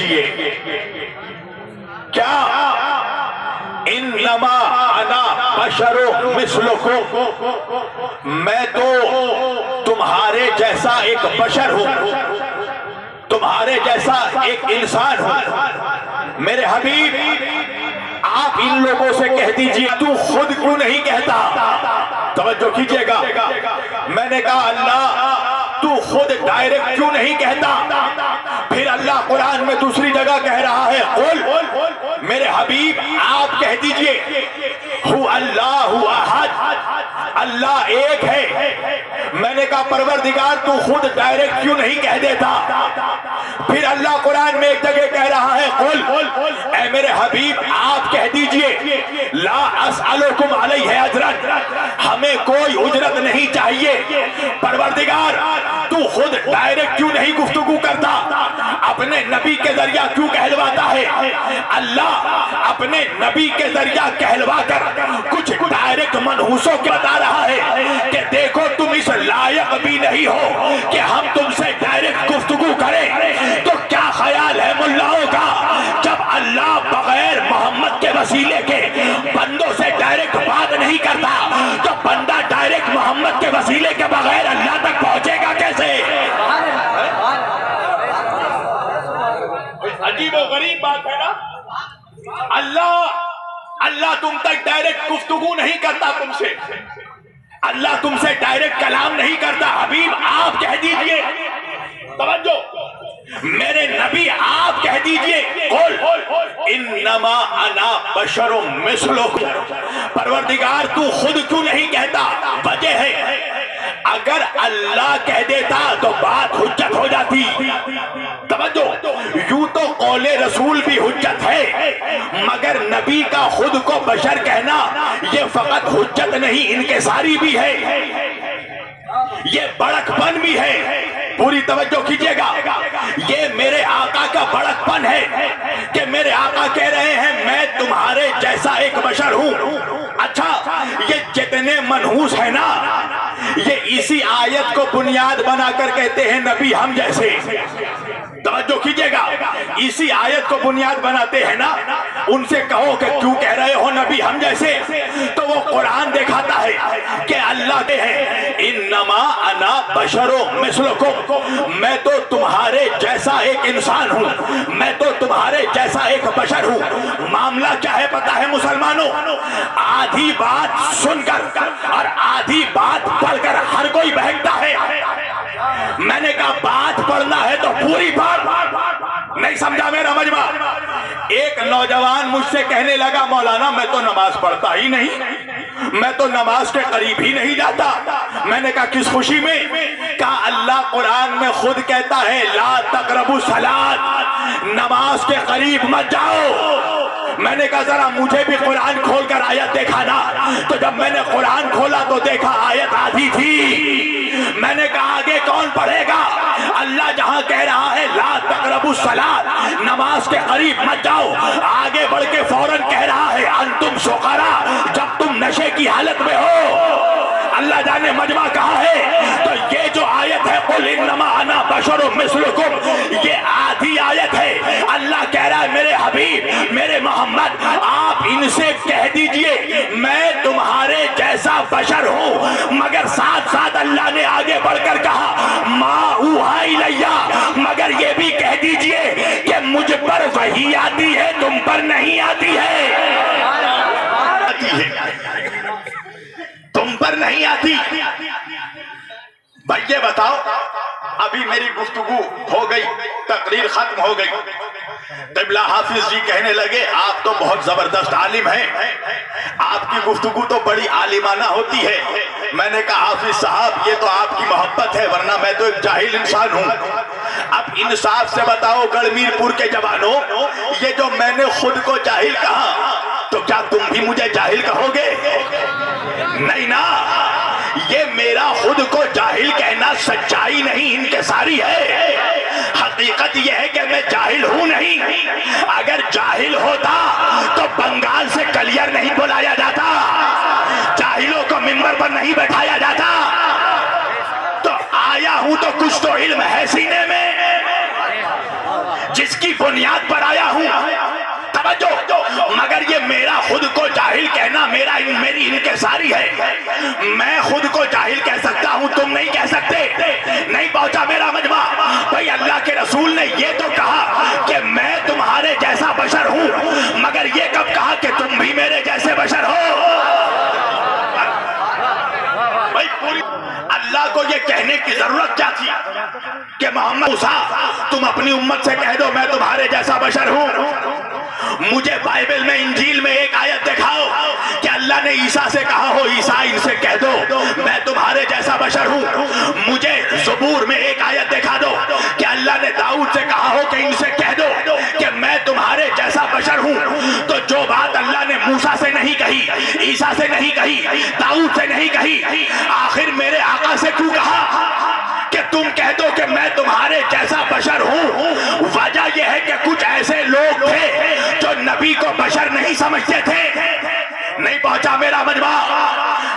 دیجئے کیا انما انا بشر مثلکم، میں تو تمہارے جیسا ایک بشر ہوں، تمہارے جیسا ایک انسان ہوں۔ میرے حبیب آپ ان لوگوں سے کہہ دیجئے تو خود کیوں نہیں کہتا؟ توجہ کیجئے گا، میں نے کہا اللہ تو خود ڈائریکٹ کیوں نہیں کہتا؟ پھر اللہ قرآن میں دوسری جگہ کہہ رہا ہے قل، میرے حبیب آپ کہہ دیجئے ہو اللہ احد، اللہ ایک ہے۔ میں نے کہا پروردگار تو خود ڈائریکٹ کیوں نہیں کہہ دیتا؟ پھر اللہ قرآن میں ایک جگہ کہہ رہا ہے قل، اے میرے حبیب آپ کہہ دیجئے لا اسألکم علیہ اجرا، ہمیں کوئی اجرت نہیں چاہیے۔ پروردگار تو خود ڈائریکٹ کیوں نہیں گفتگو کرتا؟ اپنے نبی کے ذریعہ کیوں کہلواتا ہے؟ اللہ اپنے نبی کے ذریعہ کہلوا کر کچھ ڈائریکٹ منحوسوں کے بتا رہا ہے کہ دیکھو تم اس لائق بھی نہیں ہو کہ ہم تم سے ڈائریکٹ گفتگو کریں۔ تو کیا خیال ہے ملاؤں کا، جب اللہ بغیر محمد کے وسیلے کے بندوں سے ڈائریکٹ بات نہیں کرتا تو بندہ ڈائریکٹ محمد کے وسیلے کے بغیر اللہ تک پہنچے گا کیسے؟ عجیب و غریب بات ہے نا۔ اللہ تم تک ڈائریکٹ گفتگو نہیں کرتا، تم سے اللہ تم سے ڈائریکٹ کلام نہیں کرتا۔ حبیب آپ کہہ دیجئے، توجہ میرے نبی آپ کہہ دیجئے قل انما انا بشر مثلکم، پروردگار تو خود کیوں نہیں کہتا؟ وجہ ہے اگر اللہ کہہ دیتا تو بات حجت ہو جاتی۔ توجہ یوں تو قول رسول بھی حجت ہے، مگر نبی کا خود کو بشر کہنا یہ فقط حجت نہیں انکساری بھی ہے، یہ بڑک پن بھی ہے۔ پوری توجہ کیجئے گا، یہ میرے آقا کا بڑک پن ہے کہ میرے آقا کہہ رہے ہیں میں تمہارے جیسا ایک بشر ہوں۔ اچھا یہ جتنے منحوس ہیں نا یہ اسی آیت کو بنیاد بنا کر کہتے ہیں نبی ہم جیسے۔ توجہ کیجئے گا، اسی آیت کو بنیاد بناتے ہیں نا، ان سے کہو کہ کیوں کہہ رہے ہو نبی ہم جیسے، تو وہ قرآن دکھاتا ہے کہ اللہ کے ہیں انما انا بشر مثلکم، میں تو تمہارے جیسا ایک انسان ہوں، میں تو تمہارے جیسا ایک بشر ہوں۔ معاملہ کیا ہے پتہ ہے مسلمانوں؟ آدھی بات سن کر اور آدھی بات پڑھ کر ہر کوئی بہکتا ہے۔ میں نے کہا بات پڑھنا ہے تو پوری بات، نہیں سمجھا میرا مجمع؟ ایک نوجوان مجھ سے کہنے لگا مولانا میں تو نماز پڑھتا ہی نہیں، میں تو نماز کے قریب ہی نہیں جاتا۔ میں نے کہا کس خوشی میں؟ کہا اللہ قرآن میں خود کہتا ہے لا تقربوا الصلاۃ، نماز کے قریب مت جاؤ۔ میں نے کہا ذرا مجھے بھی قرآن کھول کر آیت دیکھانا، تو جب میں نے قرآن کھولا تو دیکھا آیت آدھی تھی۔ میں نے کہا آگے کون پڑھے گا؟ اللہ جہاں کہہ رہا ہے لا تقربوا الصلاۃ، نماز کے قریب مت جاؤ، آگے بڑھ کے فوراً کہہ رہا ہے انتم سکارا، جب تم نشے کی حالت میں ہو۔ اللہ جانے مجمع کہاں ہے؟ تو یہ جو آیت ہے قل انما انا بشر مثلکم، یہ آدھی آیت ہے۔ اللہ کہہ رہا ہے میرے حبیب میرے محمد آپ ان سے کہہ دیجئے میں تمہارے جیسا بشر ہوں، مگر ساتھ ساتھ اللہ نے آگے بڑھ کر کہا ما اوحی الیہ، مگر یہ بھی کہہ دیجئے کہ مجھ پر وحی آتی ہے تم پر نہیں آتی ہے، تم پر نہیں آتی۔ بھائی یہ بتاؤ ابھی میری گفتگو ہو گئی، تقریر ختم ہو گئی، قبلہ حافظ جی کہنے لگے آپ تو بہت زبردست عالم ہیں، آپ کی گفتگو تو بڑی عالمانہ ہوتی ہے۔ میں نے کہا حافظ صاحب یہ تو آپ کی محبت ہے، ورنہ میں تو ایک جاہل انسان ہوں۔ اب انصاف سے بتاؤ گڑمیر پور کے جوانوں، یہ جو میں نے خود کو جاہل کہا تو کیا تم بھی مجھے جاہل کہو گے؟ نہیں نا، یہ میرا خود کو جاہل کہنا سچائی نہیں انکساری ہے۔ حقیقت یہ ہے کہ میں جاہل ہوں نہیں، اگر جاہل ہوتا تو بنگال سے کلیئر نہیں بلایا جاتا، جاہلوں کو ممبر پر نہیں بٹھایا جاتا۔ تو آیا ہوں تو کچھ تو علم ہے سینے میں، جس کی بنیاد پر آیا ہوں. توجہ. مگر یہ میرا خود کو جاہل کہنا میری انکساری ہے. میں خود کو جاہل کہہ سکتا ہوں, تم نہیں کہہ سکتے. نہیں پہنچا میرا مجمع. بھائی اللہ کے رسول نے یہ تو کہا کہ میں تمہارے جیسا بشر ہوں, مگر یہ کب کہا کہ تم بھی میرے جیسے بشر ہو؟ بھائی پوری اللہ کو یہ کہنے کی ضرورت کیا تھی کہ محمد موسیٰ تم اپنی امت سے کہہ دو میں تمہارے جیسا بشر ہوں. مجھے بائبل میں انجیل میں ایک آیت دکھاؤ کہ اللہ نے عیسیٰ سے کہا ہو عیسیٰ ان سے کہہ دو میں تمہارے جیسا بشر ہوں. مجھے زبور میں ایک آیت دکھا دو کہ اللہ نے داؤد سے کہا ہو کہ ان سے کہہ دو کہ میں تمہارے جیسا بشر ہوں. تو جو بات اللہ نے موسیٰ سے نہیں کہی, عیسیٰ سے نہیں کہی, داؤد سے نہیں کہی, آخر میرے آقا سے کیوں کہا کہ تم کہہ دو کہ میں تمہارے جیسا بشر ہوں؟ وجہ یہ ہے کہ کچھ ایسے لوگ تھے جو نبی کو بشر نہیں سمجھتے تھے. نہیں پہنچا میرا مجمع,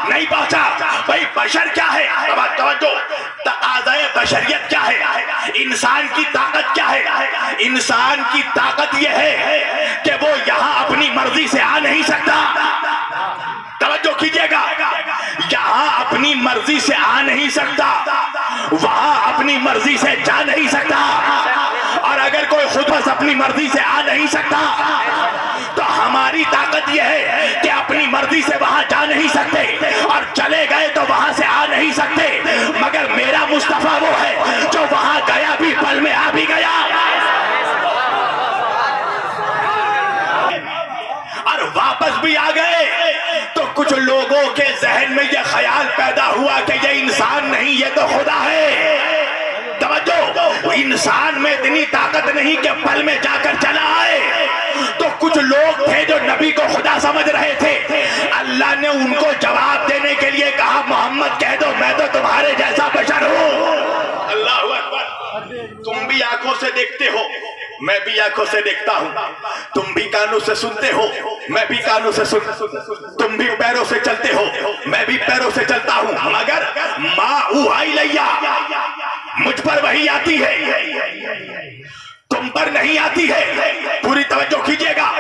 نہیں پہنچا. بھائی بشر کیا ہے؟ توجہ. تقاضۂ بشریت کیا ہے؟ انسان کی طاقت کیا ہے؟ انسان کی طاقت یہ ہے کہ وہ یہاں اپنی مرضی سے آ نہیں سکتا. توجہ کیجئے گا. یہاں اپنی مرضی سے آ نہیں سکتا, وہاں اپنی مرضی سے جا نہیں سکتا. اور اگر کوئی خود بس اپنی مرضی سے آ نہیں سکتا تو ہماری طاقت یہ ہے کہ اپنی مرضی سے وہاں جا نہیں سکتے, اور چلے گئے تو وہاں سے آ نہیں سکتے. مگر میرا مصطفیٰ وہ ہے جو وہاں گیا بھی پل میں آ بھی گیا, اور واپس بھی آ گئے. تو کچھ لوگوں کے ذہن میں یہ خیال پیدا ہوا کہ یہ انسان نہیں یہ تو خدا ہے. توجہ. انسان میں اتنی طاقت نہیں کہ پل میں جا کر چلا آئے. تو کچھ لوگ تھے جو نبی کو خدا سمجھ رہے تھے. اللہ نے ان کو جواب دینے کے لیے کہا محمد کہہ دو میں تو تمہارے جیسا بشر ہوں. اللہ اکبر. تم بھی آنکھوں سے دیکھتے ہو, میں بھی آنکھوں سے دیکھتا ہوں. تم بھی کانوں سے سنتے ہو, میں بھی کانوں سے تم بھی پیروں سے چلتے ہو, میں بھی پیروں سے چلتا ہوں. مگر ما اوحی الیہ, مجھ پر وحی آتی ہے, تم پر نہیں آتی ہے. پوری توجہ کیجئے گا.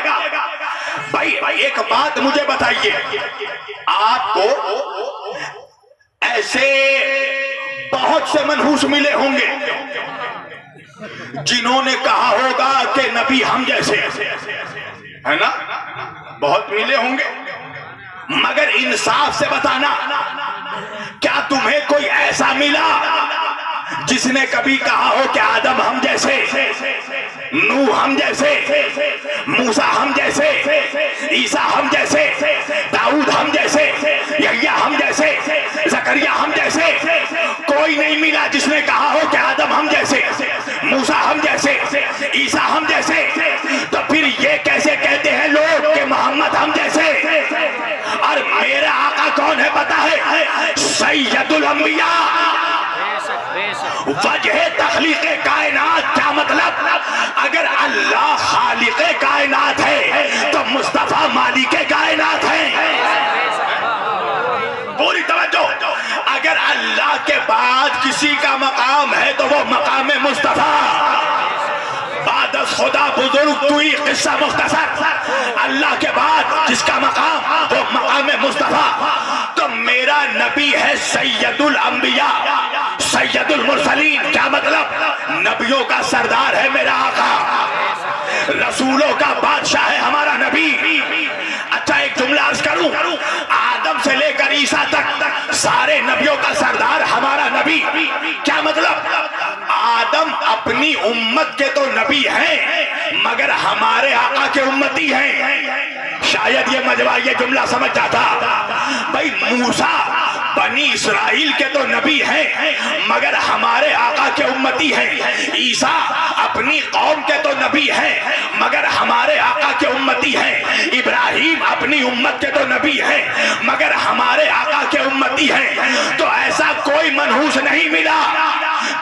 بھائی ایک بات مجھے بتائیے, آپ کو ایسے بہت سے منحوس ملے ہوں گے جنہوں نے کہا ہوگا کہ نبی ہم جیسے ہے نا, بہت ملے ہوں گے. مگر انصاف سے بتانا, کیا تمہیں کوئی ایسا ملا جس نے کبھی کہا ہو کہ آدم ہم جیسے, نوح ہم جیسے, موسیٰ ہم جیسے, عیسیٰ ہم جیسے, داؤد ہم جیسے, یحییٰ ہم جیسے, زکریا ہم جیسے؟ کوئی نہیں ملا جس نے کہا ہو کہ آدم ہم جیسے, موسیٰ ہم جیسے, عیسیٰ ہم جیسے. تو پھر یہ کیسے کہتے ہیں لوگ کہ محمد ہم جیسے؟ اور میرا آقا کون ہے پتا ہے؟ سید الانبیاء, وجہ تخلیق کائنات. کیا مطلب؟ اگر اللہ خالق کائنات ہے تو مصطفیٰ مالک کائنات ہے. پوری توجہ. اگر اللہ کے بعد کسی کا مقام ہے تو وہ مقام مصطفیٰ. بعد از خدا بزرگ توئی قصہ مختصر, اللہ کے بعد جس کا مقام وہ مقام مصطفیٰ. تو میرا نبی ہے سید الانبیاء, سید المرسلین. کیا مطلب؟ نبیوں کا سردار ہے میرا آقا, رسولوں کا بادشاہ ہے ہمارا نبی. اچھا ایک جملہ عرض کروں, آدم سے لے کر عیسیٰ تک سارے نبیوں کا سردار ہمارا نبی. کیا مطلب؟ آدم اپنی امت کے تو نبی ہیں مگر ہمارے آقا کے امتی ہیں. شاید یہ مجمع یہ جملہ سمجھ جاتا. بھائی موسیٰ بنی اسرائیل کے تو نبی ہیں مگر ہمارے آقا کے امتی ہیں. عیسیٰ اپنی قوم کے تو نبی ہیں مگر ہمارے آقا کے امتی ہیں. ابراہیم اپنی امت کے تو نبی ہیں مگر ہمارے آقا کے امتی ہیں. تو ایسا کوئی منحوس نہیں ملا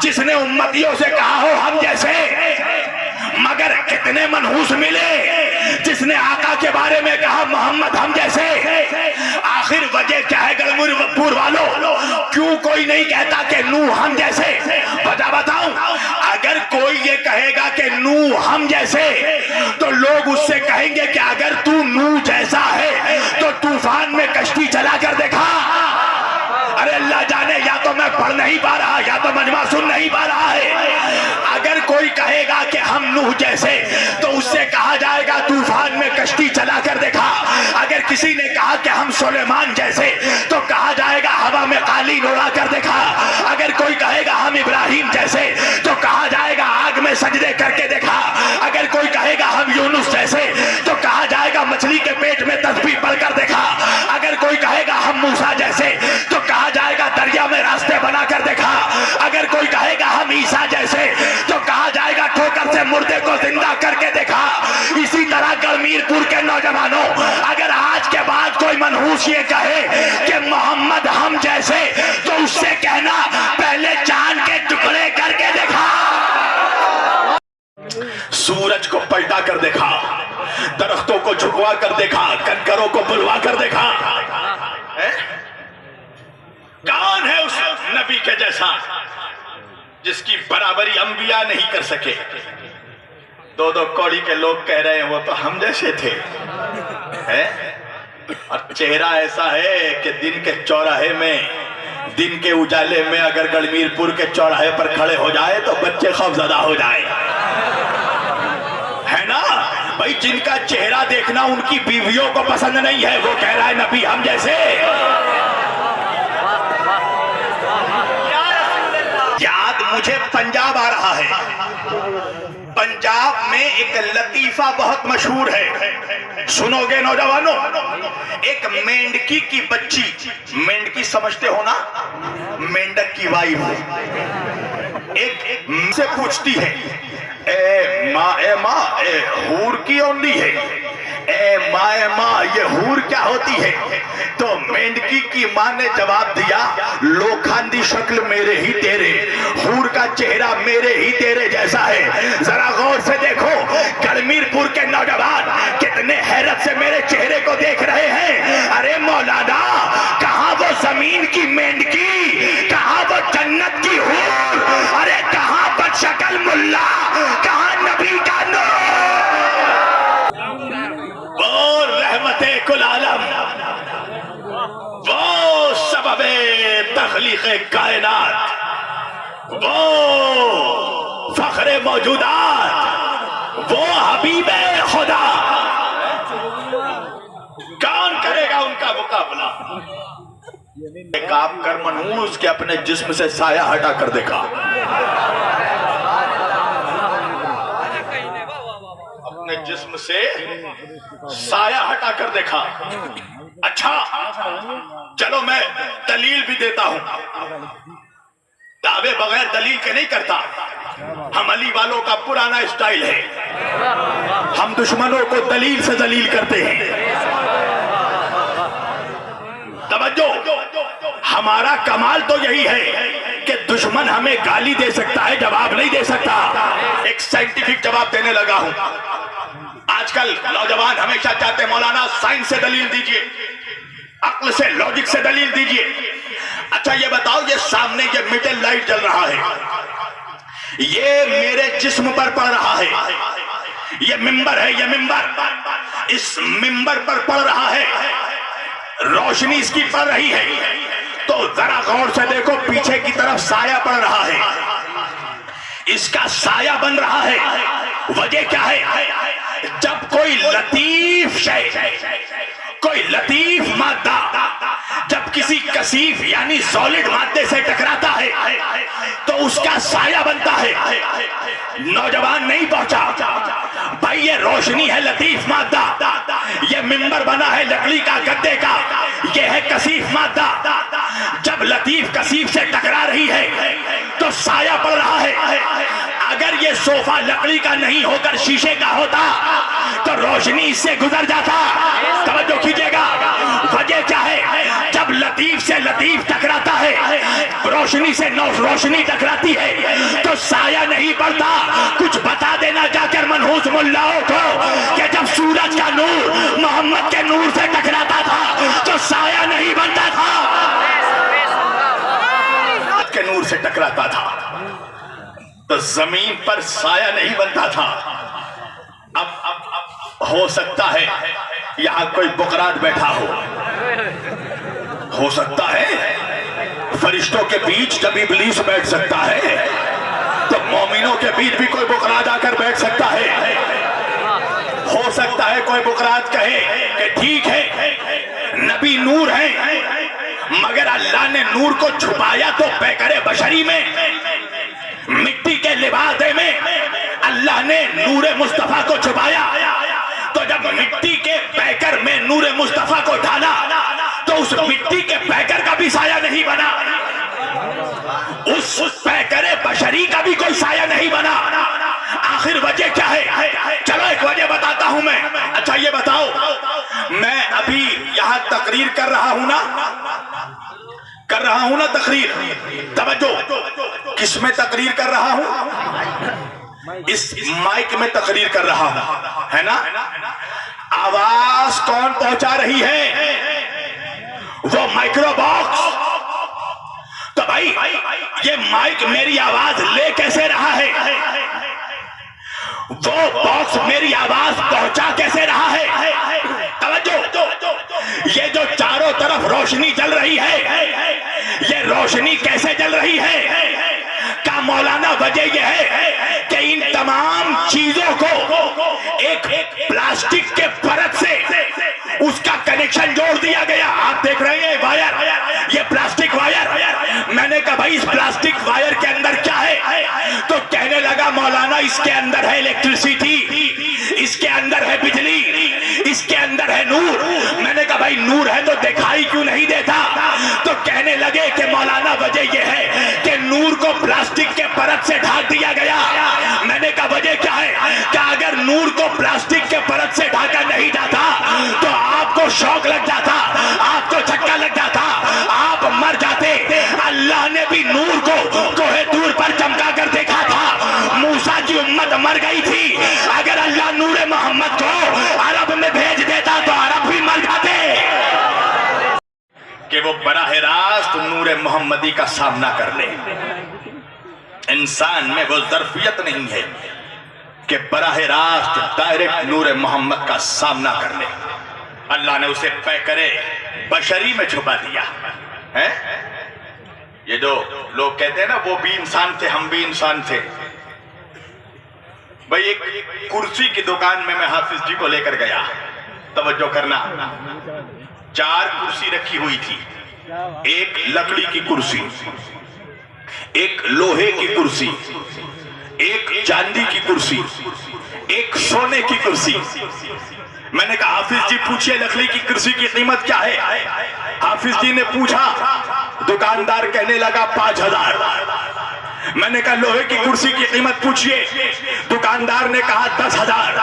جس نے امتیوں سے کہا ہو ہم جیسے. مگر کتنے منحوس ملے جس نے آقا کے بارے میں کہا محمد ہم جیسے. آخر وجہ کیا ہے گڑمور پور والوں؟ کیوں کوئی نہیں کہتا کہ نوح ہم جیسے؟ وجہ بتاؤں. اگر کوئی یہ کہے گا کہ نوح ہم جیسے، تو لوگ اس سے کہیں گے کہ اگر تو نوح جیسا ہے تو طوفان میں کشتی چلا کر دکھا۔ ارے اللہ جانے، یا تو میں پڑھ نہیں پا رہا یا تو مجمع سن نہیں پا رہا ہے۔ اگر کوئی کہے گا کہ ہم نوح جیسے تو اس سے کہا جائے گا طوفان میں کشتی چلا کر دکھا۔ اگر کسی نے کہا کہ ہم سلیمان جیسے تو کہا جائے گا ہوا میں قالین اڑا کر دکھا۔ اگر کوئی کہے گا ہم ابراہیم جیسے تو کہا جائے گا آگ میں سجدے کر کے دکھا۔ اگر کوئی کہے گا ہم یونس جیسے تو کہا جائے گا مچھلی کے پیٹ میں تسبیح پڑھ کر دکھا۔ اگر کوئی کہے گا ہم موسیٰ جیسے تو کہا جائے گا دریا میں راستے بنا کر دکھا۔ اگر کوئی کہے گا ہم عیسیٰ جیسے تو کہا جائے گا ٹھوکر سے مردے کو زندہ کر کے دکھا۔ اسی طرح گڑمیر پور کے نوجوانوں، اگر آج کے بعد کوئی منحوس یہ کہے کہ محمد ہم جیسے تو اس سے کہنا پہلے چاند کے ٹکڑے کر کے دکھا، سورج کو پلٹا کر دکھا، درختوں کو جھکوا کر دکھا، کنکروں کو بلوا کر دکھا۔ کون ہے اس نبی کے جیسا جس کی برابری انبیاء نہیں کر سکے؟ دو دو کوڑی کے لوگ کہہ رہے ہیں وہ تو ہم جیسے تھے، اور چہرہ ایسا ہے کہ دن کے چوراہے میں، دن کے اجالے میں اگر گڑمیر پور کے چوراہے پر کھڑے ہو جائے تو بچے خوف زدہ ہو جائے، ہے نا بھائی؟ جن کا چہرہ دیکھنا ان کی بیویوں کو پسند نہیں ہے، وہ کہہ رہا ہے نبی ہم جیسے۔ یاد مجھے پنجاب آ رہا ہے، پنجاب میں ایک لطیفہ بہت مشہور ہے، سنو گے نوجوانوں؟ ایک مینڈکی کی بچی، مینڈکی سمجھتے ہو نا، مینڈک کی وائف، ایک سے پوچھتی ہے اے ماں اے حور کی اونڈی ہے، اے ماں یہ حور کیا ہوتی ہے؟ تو مینڈکی کی ماں نے جواب دیا لوکھاندی شکل میرے ہی تیرے، حور کا چہرہ میرے ہی تیرے جیسا ہے۔ ذرا غور سے دیکھو، گڑمیر پور کے نوجوان کتنے حیرت سے میرے چہرے کو دیکھ رہے ہیں۔ ارے مولانا، کہاں وہ زمین کی مینڈکی، کہاں وہ جنت کی حور، ارے کہاں بد شکل ملا، کہاں نبی کا نور، وہ رحمت کل عالم، وہ سبب تخلیق کائنات، وہ فخر موجودات، وہ حبیب خدا، کون کرے گا ان کا مقابلہ؟ ایک آپ کر منحوس کے اپنے جسم سے سایہ ہٹا کر دیکھا، اپنے جسم سے سایہ ہٹا کر دیکھا۔ اچھا چلو میں دلیل بھی دیتا ہوں، دعوے بغیر دلیل کے نہیں کرتا، ہم علی والوں کا پرانا اسٹائل ہے، ہم دشمنوں کو دلیل سے ذلیل کرتے ہیں۔ توجہ، ہمارا کمال تو یہی ہے کہ دشمن ہمیں گالی دے سکتا ہے، جواب نہیں دے سکتا۔ ایک سائنٹیفک جواب دینے لگا ہوں۔ آج کل نوجوان ہمیشہ چاہتے ہیں مولانا سائنس سے دلیل دیجئے، عقل سے، لوجک سے دلیل دیجئے۔ اچھا یہ بتاؤ، یہ سامنے یہ میٹل لائٹ جل رہا ہے، یہ میرے جسم پر پڑ رہا ہے، یہ ممبر ہے، یہ ممبر اس ممبر پر پڑ رہا ہے، روشنی اس کی پڑ رہی ہے، تو ذرا غور سے دیکھو پیچھے کی طرف سایہ پڑ رہا ہے، اس کا سایہ بن رہا ہے۔ وجہ کیا ہے؟ جب کوئی لطیف شے، کوئی لطیف مادہ جب کسی کثیف یعنی سالڈ مادے سے ٹکراتا ہے تو اس کا سایہ بنتا ہے۔ نوجوان نہیں پہنچا بھائی، یہ روشنی ہے لطیف مادہ، یہ ممبر بنا ہے لکڑی کا گدے کا، یہ ہے کثیف مادہ۔ جب لطیف کثیف سے ٹکرا رہی ہے تو سایہ پڑ رہا ہے۔ اگر یہ صوفہ لکڑی کا نہیں ہو کر شیشے کا ہوتا تو روشنی اس سے گزر جاتا۔ توجہ کیجئے گا، وجہ کیا ہے؟ جب لطیف سے لطیف ٹکراتا ہے، روشنی سے روشنی ٹکراتی ہے تو سایہ نہیں پڑتا۔ کچھ بتا دینا جا کر منحوس ملاؤں کو کہ جب سورج کا نور محمد کے نور سے ٹکراتا تھا تو سایہ نہیں بنتا تھا، کے نور سے ٹکراتا تھا۔ تو زمین پر سایہ نہیں بنتا تھا. اب ہو سکتا ہے یہاں کوئی بقرات بیٹھا ہو سکتا ہے فرشتوں کے بیچ جب ابلیس بیٹھ سکتا ہے تو مومنوں کے بیچ بھی کوئی بقرات آ کر بیٹھ سکتا ہے. ہو سکتا ہے کوئی بقرات کہے کہ ٹھیک ہے نبی نور ہیں مگر اللہ نے نور کو چھپایا تو پیکر بشری میں مٹی کے لباسے میں اللہ نے نور مصطفیٰ کو چھپایا. تو جب مٹی کے پیکر میں نور مصطفیٰ کو ڈالا تو اس مٹی کے پیکر کا بھی سایہ نہیں بنا, اس پیکر بشری کا بھی کوئی سایہ نہیں بنا. آخر وجہ کیا ہے؟ چلو ایک وجہ بتاتا ہوں میں. اچھا یہ بتاؤ, میں ابھی یہاں تقریر کر رہا ہوں نا تقریر. توجہ, کس میں تقریر کر رہا ہوں؟ اس مائک میں تقریر کر رہا ہوں, ہے نا؟ آواز کون پہنچا رہی ہے؟ وہ مائکرو باکس. تو بھائی یہ مائک میری آواز لے کیسے رہا ہے؟ وہ باکس میری آواز پہنچا کیسے رہا ہے؟ توجہ, یہ جو چاروں طرف روشنی جل رہی ہے یہ روشنی کیسے جل رہی ہے؟ کا مولانا وجہ یہ ہے کہ ان تمام چیزوں کو ایک پلاسٹک کے پرت سے اس کا کنیکشن جوڑ دیا گیا. آپ دیکھ رہے ہیں وائر, یہ پلاسٹک وائر. میں نے کہا بھائی اس پلاسٹک وائر کے اندر کیا ہے؟ تو کہنے لگا مولانا اس کے اندر ہے الیکٹریسٹی, اس کے اندر ہے بجلی, اس کے اندر ہے نور. میں نے کہا بھائی نور ہے تو دکھائی کیوں نہیں دیتا؟ تو کہنے لگے کہ مولانا وجہ یہ ہے کہ نور کو پلاسٹک کے پرت سے ڈھانک دیا گیا. میں نے کہا وجہ کیا ہے؟ کہ اگر نور کو پلاسٹک کے پرت سے ڈھانکا نہیں جاتا تو آپ کو شوق لگ جاتا, آپ کو چکا لگ جاتا, آپ مر جاتے. اللہ نے بھی نور کو کوہ طور پر چمکا کر دیکھا تھا. موسیٰ کی امت مر گئی تھی, اگر اللہ نور محمد کو عرب میں بھیج دیتا تو عرب بھی مر جاتے. کہ وہ براہ راست نور محمدی کا سامنا کر لے. انسان میں وہ ظرفیت نہیں ہے کہ براہ راست ڈائریکٹ نور محمد کا سامنا کر لے. اللہ نے اسے پیکرے بشری میں چھپا دیا ہے. یہ جو لوگ کہتے ہیں نا وہ بھی انسان تھے ہم بھی انسان تھے. بھئی ایک کرسی کی دکان میں حافظ جی کو لے کر گیا. توجہ کرنا, 4 کرسی رکھی ہوئی تھی. ایک لکڑی کی کرسی, ایک لوہے کی کرسی, ایک چاندی کی کرسی, ایک سونے کی کرسی. میں نے کہا حافظ جی پوچھئے لکڑی کی کرسی کی قیمت کیا ہے؟ حافظ جی نے پوچھا, دکاندار کہنے لگا 5000. میں نے کہا لوہے کی کرسی کی قیمت پوچھئے, دکاندار نے کہا 10,000.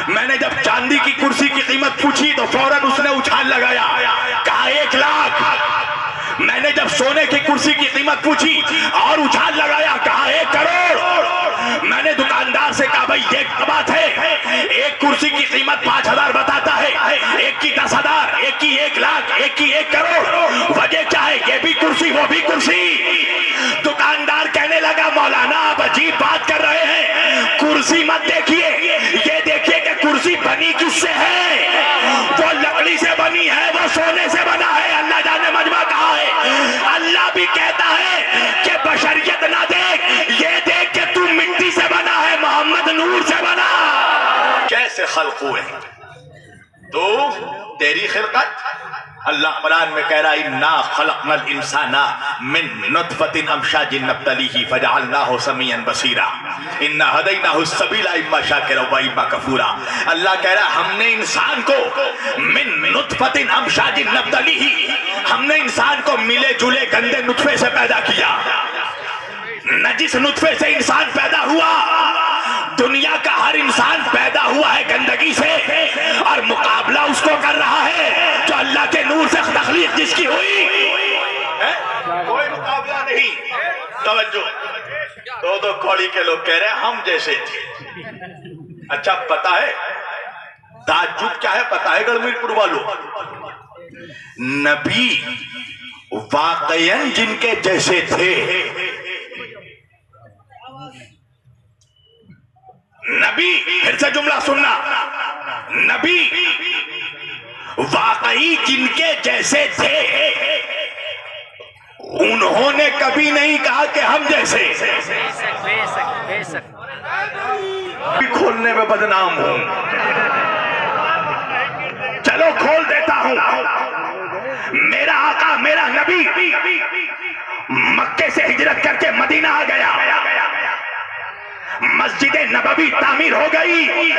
میں نے جب چاندی کی کرسی کی قیمت پوچھی تو فوراً اس نے اچھال لگایا, کہا 1 لاکھ. میں نے جب سونے کی کرسی کی قیمت پوچھی اور اچھال لگایا, کہا 1 کروڑ. میں نے دکاندار سے کہا بھائی یہ بات ہے, ایک کرسی کی قیمت 5,000 بتاتا ہے, ایک کی 10,000, ایک کی 1 لاکھ, ایک کی 1 کروڑ. وجہ کیا ہے؟ یہ بھی کرسی وہ بھی کرسی. دکاندار کہنے لگا مولانا آپ عجیب بات کر رہے ہیں, کرسی مت دیکھیے, یہ دیکھیے کہ کرسی بنی کس سے ہے. وہ لکڑی سے بنی ہے, وہ سونے سے بنا ہے. اللہ جانے مجمع کہا ہے. اللہ بھی کہتا ہے کہ بشریت نہ دیکھ, یہ دیکھ کہ تو مٹی سے بنا ہے, محمد نور سے بنا. کیسے خلق ہوئے تو تیری خلقت. اللہ قرآن میں کہہ رہا انا خلقنا الانسان من نطفۃ امشاج نبتلیہ فجعلناہ سمیعا بصیرا انا ہدیناہ السبیل اما شاکرا و اما کفورا. اللہ کہہ رہا ہم نے انسان کو من نطفۃ امشاج نبتلیہ, ہم نے انسان کو ملے جلے گندے نطفے سے پیدا کیا. نجس نطفے سے انسان پیدا ہوا. دنیا کا ہر انسان پیدا ہوا ہے گندگی سے, اور مقابلہ اس کو کر رہا ہے جو اللہ کے نور سے تخلیق جس کی ہوئی. کوئی مقابلہ نہیں. توجہ, دو کوڑی کے لوگ کہہ رہے ہیں ہم جیسے تھے. اچھا پتا ہے تعجب کیا ہے؟ پتا ہے گڑمیر پور والوں, نبی واقعاً جن کے جیسے تھے نبی، پھر سے جملہ سننا، نبی واقعی جن کے جیسے تھے، انہوں نے کبھی نہیں کہا کہ ہم جیسے۔ کھولنے میں بدنام ہوں، چلو کھول دیتا ہوں۔ میرا آقا، میرا نبی مکے سے ہجرت کر کے مدینہ آ گیا، مسجد نبوی تعمیر ہو گئی،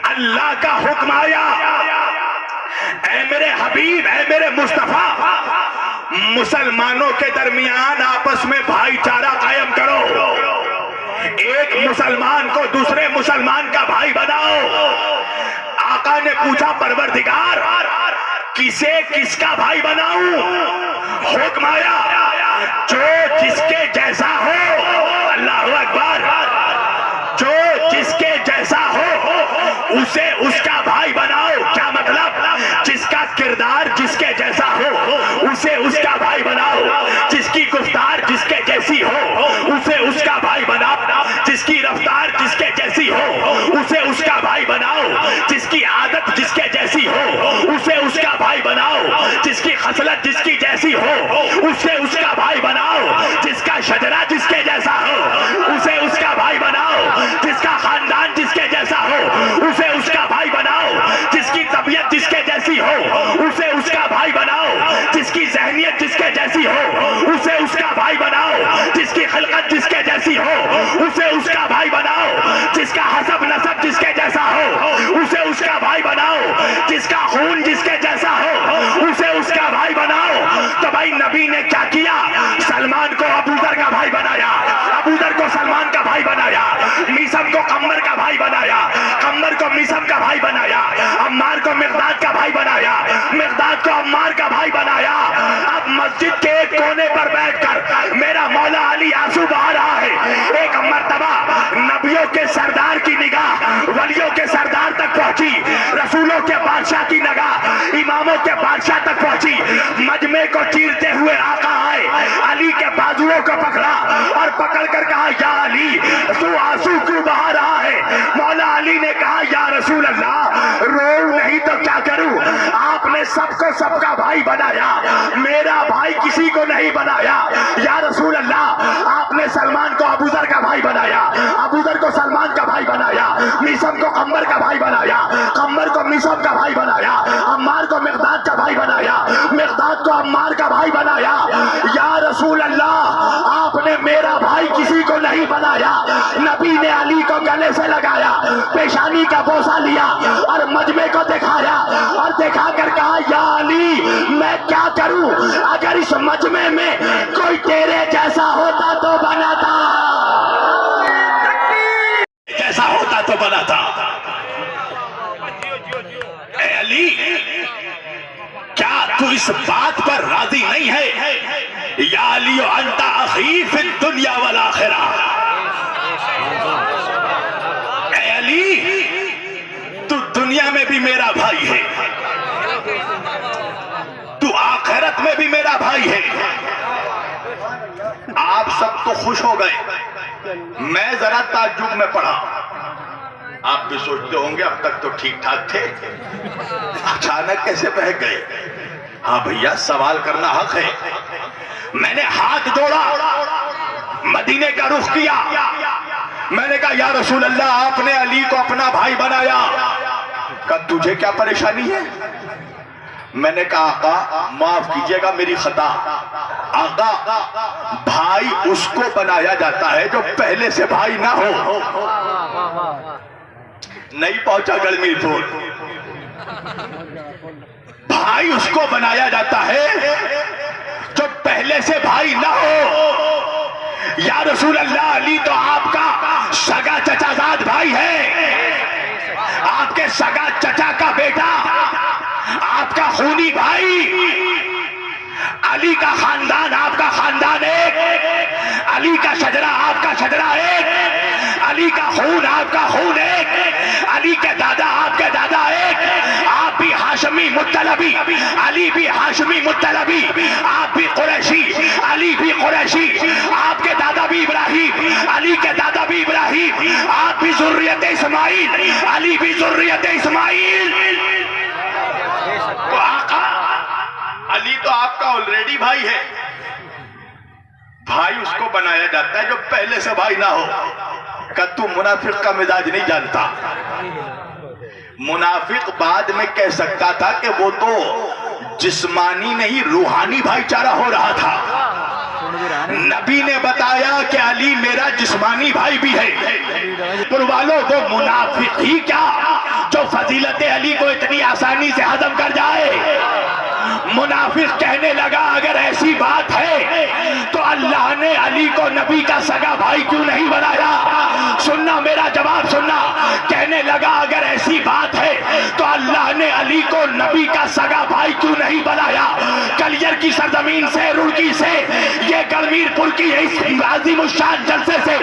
اللہ کا حکم آیا، اے میرے حبیب، اے میرے مصطفیٰ، مسلمانوں کے درمیان آپس میں بھائی چارہ قائم کرو، ایک مسلمان کو دوسرے مسلمان کا بھائی بناؤ۔ آقا نے پوچھا پروردگار کسے کس کا بھائی بناؤں؟ حکم آیا جو جس کے جیسا ہو، اللہ اکبر، جو جس کے جیسا ہو اسے اس کا بھائی بناؤ۔ کیا مطلب؟ جس کا کردار جس کے جیسا ہو اسے اس کا بھائی بناؤ، جس کی گفتار جس کے جیسی ہو اسے اس کا بھائی بناؤ، جس کی رفتار جس کے جیسی ہو اسے اس کا بھائی بناؤ، جس کی عادت جس کے جیسی ہو اسے اس کا بھائی بناؤ، جس کی خصلت جس کی جیسی ہو اسے اس کا بھائی بناؤ، جس کا شجرہ جس کے جیسا ہو اسے اس کا بھائی بناؤ، جس کا خاندان جس کے جیسا ہو اسے اس کا بھائی بناؤ، جس کی طبیعت جس کے جیسی ہو اسے اس کا بھائی بناؤ، جس کی ذہنیت جس کے جیسی ہو اسے اس کا بھائی بناؤ، جس کی خلقت جس کے جیسی ہو اسے اس کا بھائی بناؤ، جس کا حسب نسب جس کے جیسا ہو اسے اس کا بھائی بناؤ، جس کا خون جس کے جیسا ہو اسے اس کا بھائی بناؤ۔ تو بھائی نبی نے کیا کیا؟ سلمان کو ابو ذر کا بھائی بنایا، ابو ذر کو سلمان کا بھائی بنایا، میثم کو قمر کا بھائی بنایا، قمر کو میثم کا بھائی بنایا، عمار کو مقداد کا بھائی بنایا، مقداد کو عمار کا بھائی بنایا۔ اب مسجد کے ایک کونے پر بیٹھ کر میرا مولا علی آنسو بہا رہا ہے۔ ایک مرتبہ نبیوں کے سردار کی نگاہ ولیوں کے سردار تک پہنچی، رسولوں کے بادشاہ کی نگاہ اماموں کے بادشاہ تک پہنچی۔ مجمع کو چیرتے ہوئے آقا آئے، علی کے بازوؤں کو پکڑا اور پکڑ کر کہا یا علی تو آنسو کیوں بہا رہا ہے؟ مولا علی نے کہا یا رسول اللہ رو نہیں تو کیا کروں، آپ نے سب کو سب کا بھائی بنایا، میرا بھائی کسی کو نہیں بنایا۔ یا رسول اللہ آپ نے سلمان کو ابو ذر کا بھائی بنایا، ابو ذر کو سلمان کا بھائی بنایا، میثم کو قمر کا بھائی بنایا، قمر کو میثم کا بھائی بنایا، عمار کو مقداد کا بھائی بنایا، مقداد کو عمار کا بھائی بنایا۔ یا رسول اللہ آپ نے میرا بھائی کسی کو نہیں بنایا۔ نبی نے علی کو گلے سے لگایا، پیشانی کا بوسہ لیا اور مجمع کو دکھایا اور دکھا کر کہا یا علی میں کیا کروں، اگر اس مجمع میں کوئی تیرے جیسا ہوتا تو بنا تھا، جیسا ہوتا تو بنا تھا۔ اے علی کیا تو اس بات پر راضی نہیں ہے؟ یا علی انت اخی فی الدنیا والآخرہ، اے علی تو دنیا میں بھی میرا بھائی ہے، تو آخرت میں بھی میرا بھائی ہے۔ آپ سب تو خوش ہو گئے، میں ذرا تعجب میں پڑا۔ آپ بھی سوچتے ہوں گے اب تک تو ٹھیک ٹھاک تھے، اچانک کیسے بہک گئے؟ ہاں بھیا سوال کرنا حق ہے۔ میں نے ہاتھ جوڑا، مدینے کا رخ کیا، میں نے کہا یا رسول اللہ آپ نے علی کو اپنا بھائی بنایا، کہا تجھے کیا پریشانی ہے؟ میں نے کہا آقا معاف کیجئے گا میری خطا، آقا بھائی اس کو بنایا جاتا ہے جو پہلے سے بھائی نہ ہو۔ نہیں پہنچا گڑمی پور، بھائی اس کو بنایا جاتا ہے جو پہلے سے بھائی نہ ہو۔ یا رسول اللہ علی تو آپ کا سگا چچا زاد بھائی ہے، آپ کے سگا چچا کا بیٹا، آپ کا خونی بھائی، علی کا خاندان آپ کا خاندان ایک، علی کا شجرہ آپ کا شجرہ ایک، علی کا خون آپ کا خون ایک، علی کے دادا آپ کے دادا ایک، آپ بھی ہاشمی مطلبی، علی بھی ہاشمی مطلبی، آپ بھی قریشی، علی بھی قریشی، آپ کے دادا بھی ابراہیم، علی کے دادا بھی ابراہیم۔ ابراہیم، آپ بھی ذریت اسماعیل، علی بھی ذریت اسماعیل۔ تو آقا علی تو آپ کا آلریڈی بھائی ہے، بھائی اس کو بنایا جاتا ہے جو پہلے سے بھائی نہ ہو۔ کہ تو منافق کا مزاج نہیں جانتا، منافق بعد میں کہہ سکتا تھا کہ وہ تو جسمانی نہیں روحانی بھائی چارہ ہو رہا تھا۔ نبی نے بتایا کہ علی میرا جسمانی بھائی بھی ہے۔ پر والوں وہ منافق ہی کیا جو فضیلت علی کو اتنی آسانی سے ہضم کر جائے۔ منافق کہنے لگا اگر ایسی بات ہے تو اللہ نے علی کو نبی کا سگا بھائی کیوں نہیں بنایا؟ سننا میرا جواب سننا۔ کہنے لگا اگر ایسی بات ہے تو اللہ نے علی کو نبی کا سگا بھائی کیوں نہیں بنایا؟ کلیر کی سرزمین سے، رڑکی سے، یہ گڑمیر پور کی اس عظیم الشان جلسے سے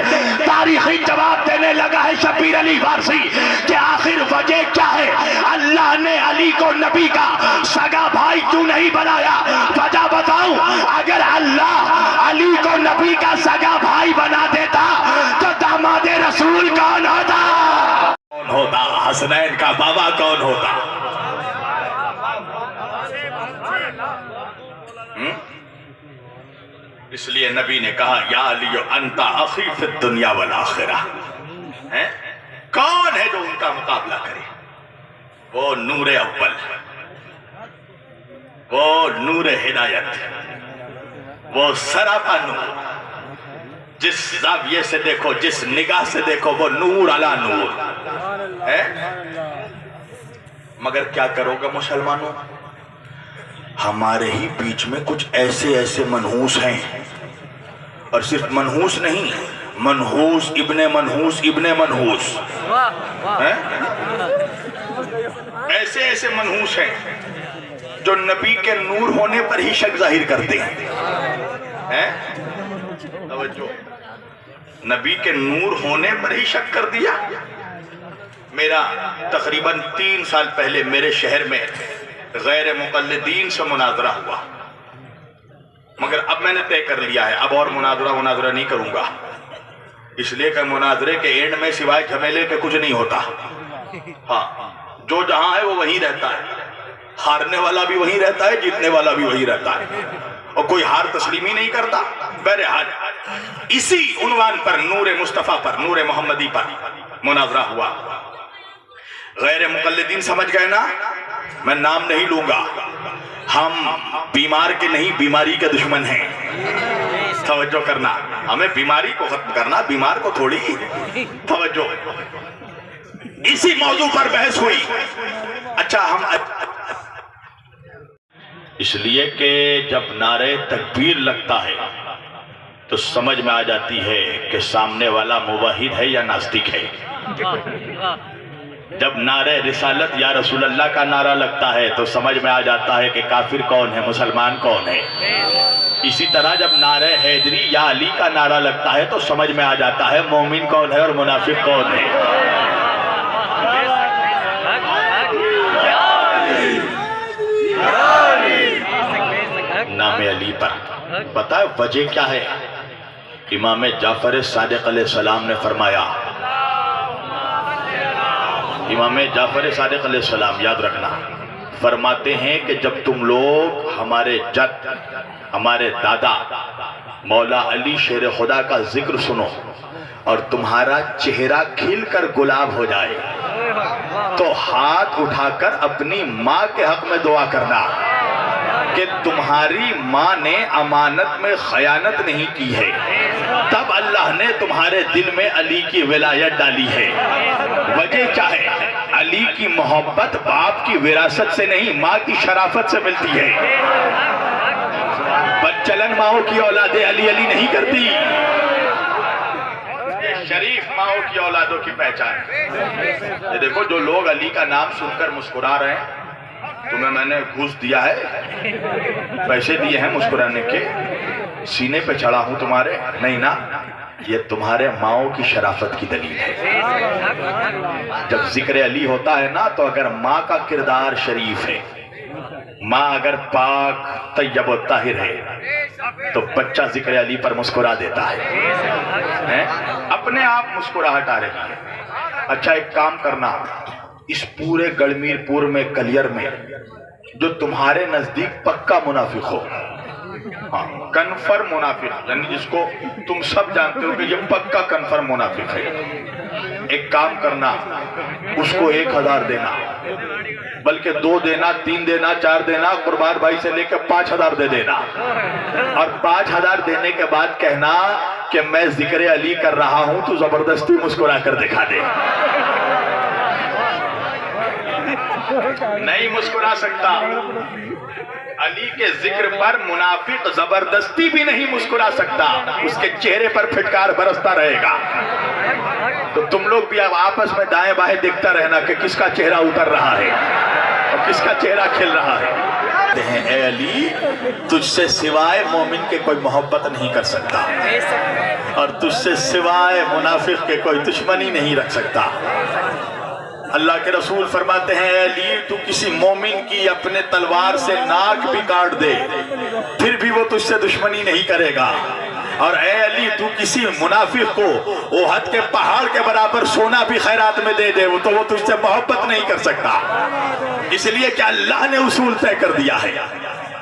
تاریخی جواب دینے لگا ہے شبیر علی وارثی کہ آخر وجہ کیا ہے؟ اللہ نے علی کو نبی کا سگا بھائی کیوں نہیں بنایا؟ وجہ بتاؤں، اگر اللہ علی کو نبی کا سگا بھائی بنا دیتا تو داماد رسول کون ہوتا؟ کون ہوتا؟ حسنین کا بابا کون ہوتا؟ اس لیے نبی نے کہا یا علی انت اخی فی الدنیا والآخرہ۔ کون ہے جو ان کا مقابلہ کرے؟ وہ نور اول، وہ نور ہدایت، وہ سراپا نور، جس زاویے سے دیکھو، جس نگاہ سے دیکھو، وہ نور علی نور ہے۔ مگر کیا کرو گے مسلمانوں؟ ہمارے ہی بیچ میں کچھ ایسے منحوس ہیں، اور صرف منحوس نہیں، منحوس ابن منحوس ابن منحوس، ایسے منحوس ہیں جو نبی کے نور ہونے پر ہی شک ظاہر کرتے ہیں۔ توجہ، نبی کے نور ہونے پر ہی شک کر دیا۔ میرا تقریباً 3 سال پہلے میرے شہر میں غیر مقلدین سے مناظرہ ہوا، مگر اب میں نے طے کر لیا ہے اب اور مناظرہ نہیں کروں گا، اس لیے کہ مناظرے کے اینڈ میں سوائے جھمیلے کے کچھ نہیں ہوتا۔ ہاں، جو جہاں ہے وہ وہیں رہتا ہے، ہارنے والا بھی وہیں رہتا ہے، جیتنے والا بھی وہیں رہتا ہے، اور کوئی ہار تسلیم ہی نہیں کرتا۔ بہرحال اسی عنوان پر، نور مصطفیٰ پر، نور محمدی پر مناظرہ ہوا۔ غیر مقلدین سمجھ گئے نا، میں نام نہیں لوں گا، ہم بیمار کے نہیں بیماری کے دشمن ہیں۔ توجہ کرنا، ہمیں بیماری کو ختم کرنا، بیمار کو تھوڑی۔ توجہ، اسی موضوع پر بحث ہوئی۔ اچھا، ہم اس لیے کہ جب نعرہ تکبیر لگتا ہے تو سمجھ میں آ جاتی ہے کہ سامنے والا موحد ہے یا ناستک ہے۔ جب نعرہ رسالت یا رسول اللہ کا نعرہ لگتا ہے تو سمجھ میں آ جاتا ہے کہ کافر کون ہے، مسلمان کون ہے۔ اسی طرح جب نعرہ حیدری یا علی کا نعرہ لگتا ہے تو سمجھ میں آ جاتا ہے مومن کون ہے اور منافق کون ہے۔ نام علی پر پتہ ہے وجہ کیا ہے؟ امام جعفر صادق علیہ السلام نے فرمایا، امام جعفر صادق علیہ السلام یاد رکھنا فرماتے ہیں کہ جب تم لوگ ہمارے جد، ہمارے دادا مولا علی شیر خدا کا ذکر سنو اور تمہارا چہرہ کھل کر گلاب ہو جائے تو ہاتھ اٹھا کر اپنی ماں کے حق میں دعا کرنا کہ تمہاری ماں نے امانت میں خیانت نہیں کی ہے، تب اللہ نے تمہارے دل میں علی کی ولایت ڈالی ہے۔ وجہ کیا ہے؟ علی کی محبت باپ کی وراثت سے نہیں، ماں کی شرافت سے ملتی ہے۔ بدچلن ماؤں کی اولادیں علی علی نہیں کرتی، شریف ماؤں کی اولادوں کی پہچان۔ یہ دیکھو، جو لوگ علی کا نام سن کر مسکرا رہے ہیں، تمہیں میں نے گھوس دیا ہے، پیسے دیے ہیں مسکرانے کے، سینے پہ چڑھا ہوں تمہارے؟ نہیں نا، یہ تمہارے ماؤں کی شرافت کی دلیل ہے۔ جب ذکر علی ہوتا ہے نا تو اگر ماں کا کردار شریف ہے، ماں اگر پاک طیب و طاہر ہے تو بچہ ذکر علی پر مسکرا دیتا ہے، اپنے آپ مسکراہٹ آ رہی ہے۔ اچھا ایک کام کرنا، اس پورے گڑمیر پور میں کلیر میں جو تمہارے نزدیک پکا منافق ہو، کنفرم منافق، یعنی جس کو تم سب جانتے ہو کہ یہ پکا کنفرم منافق ہے، ایک کام کرنا، اس کو 1000 دینا، بلکہ 2 دینا، 3 دینا، 4 دینا، قربان بھائی سے لے کے 5000 دے دینا، اور 5000 دینے کے بعد کہنا کہ میں ذکر علی کر رہا ہوں، تو زبردستی مسکرا کر دکھا دے۔ نہیں مسکرا سکتا، علی کے ذکر پر منافق زبردستی بھی نہیں مسکرا سکتا، اس کے چہرے پر پھٹکار برستا رہے گا۔ تو تم لوگ بھی اب آپس میں دائیں بائیں دیکھتا رہنا کہ کس کا چہرہ اتر رہا ہے اور کس کا چہرہ کھل رہا ہے۔ اے علی، تجھ سے سوائے مومن کے کوئی محبت نہیں کر سکتا، اور تجھ سے سوائے منافق کے کوئی دشمنی نہیں رکھ سکتا۔ اللہ کے رسول فرماتے ہیں اے علی، تو کسی مومن کی اپنے تلوار سے ناک بھی کاٹ دے پھر بھی وہ تجھ سے دشمنی نہیں کرے گا، اور اے علی تو کسی منافق کو احد کے پہاڑ کے برابر سونا بھی خیرات میں دے دے تو وہ تجھ سے محبت نہیں کر سکتا، اس لیے کہ اللہ نے اصول طے کر دیا ہے،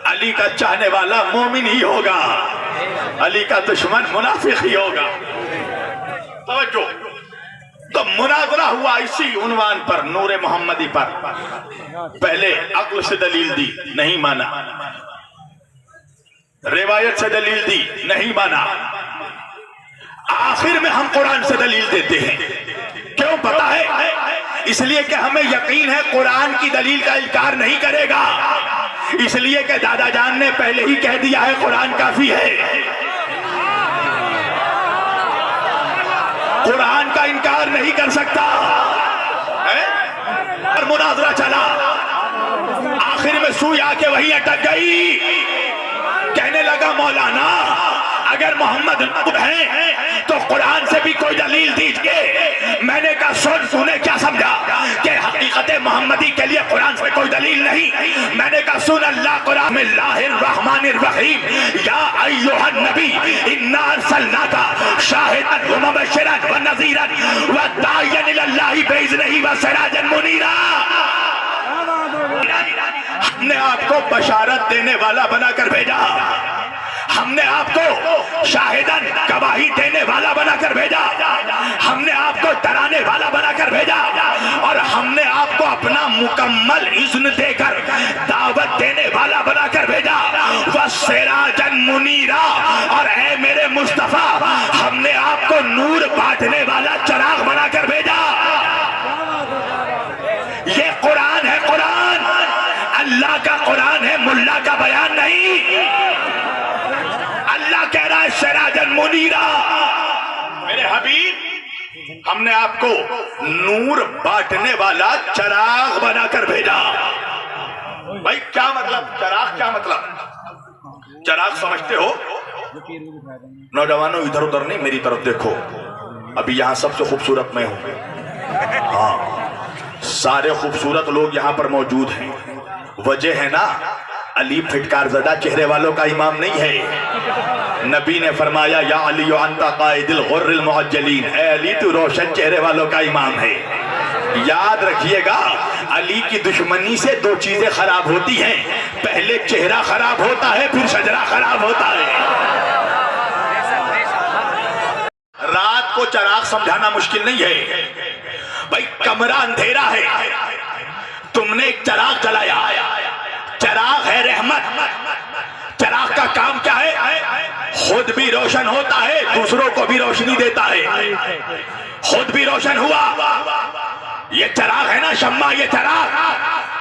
علی کا چاہنے والا مومن ہی ہوگا، علی کا دشمن منافق ہی ہوگا۔ توجہ، تو مناظرہ ہوا اسی عنوان پر، نور محمدی پر۔ پہلے عقل سے دلیل دی، نہیں مانا، روایت سے دلیل دی، نہیں مانا، آخر میں ہم قرآن سے دلیل دیتے ہیں۔ کیوں پتا ہے؟ اس لیے کہ ہمیں یقین ہے قرآن کی دلیل کا انکار نہیں کرے گا، اس لیے کہ دادا جان نے پہلے ہی کہہ دیا ہے قرآن کافی ہے، قرآن کا انکار نہیں کر سکتا۔ اور مناظرہ چلا، آخر میں سوئی آ کے وہی اٹک گئی، کہنے لگا مولانا اگر محمد نبی ہیں تو قرآن سے بھی کوئی دلیل دیجئے۔ میں نے کہا سن، تو نے کیا سمجھا کہ حقیقت محمدی کے لیے قرآن سے کوئی دلیل نہیں؟ میں نے کہا سن، اللہ قرآن میں اللہ الرحمن الرحیم، یا ایھا النبی انا ارسلناک شاہدا ومبشرا ونذیرا وداعیا الی اللہ باذنہ وسراجا منیرا۔ ہم نے آپ کو بشارت دینے والا بنا کر بھیجا، ہم نے آپ کو شاہدن گواہی دینے والا بنا کر بھیجا، ہم نے آپ کو ڈرانے والا بنا کر بھیجا، اور ہم نے آپ کو اپنا مکمل اذن دے کر دعوت دینے والا بنا کر بھیجا، وسراجا منیرا، اور اے میرے مصطفیٰ ہم نے آپ کو نور بانٹنے والا چراغ بنا کر بھیجا۔ یہ قرآن ہے، قرآن اللہ کا قرآن ہے، ملا کا بیان نہیں۔ اللہ کہہ رہا ہے سراجن منیرا، میرے حبیب ہم نے آپ کو نور بانٹنے والا چراغ بنا کر بھیجا۔ بھائی کیا مطلب چراغ؟ کیا مطلب چراغ سمجھتے ہو؟ نوجوانوں ادھر ادھر نہیں، میری طرف دیکھو، ابھی یہاں سب سے خوبصورت میں ہوں، ہاں سارے خوبصورت لوگ یہاں پر موجود ہیں، وجہ ہے نا علی پھٹکار زدہ چہرے والوں کا امام نہیں ہے۔ نبی نے فرمایا یا علی انت قائد الغر المحجلین، اے علی تو روشن چہرے والوں کا امام ہے۔ یاد رکھیے گا علی کی دشمنی سے 2 چیزیں خراب ہوتی ہیں، پہلے چہرہ خراب ہوتا ہے، پھر شجرہ خراب ہوتا ہے۔ رات کو چراغ سمجھانا مشکل نہیں ہے، بھائی کمرہ اندھیرا ہے، تم نے ایک چراغ جلایا، چراغ ہے رحمت۔ چراغ کا کام کیا ہے؟ خود بھی روشن ہوتا ہے، دوسروں کو بھی روشنی دیتا ہے۔ خود بھی روشن ہوا، یہ چراغ ہے نا شمع، یہ چراغ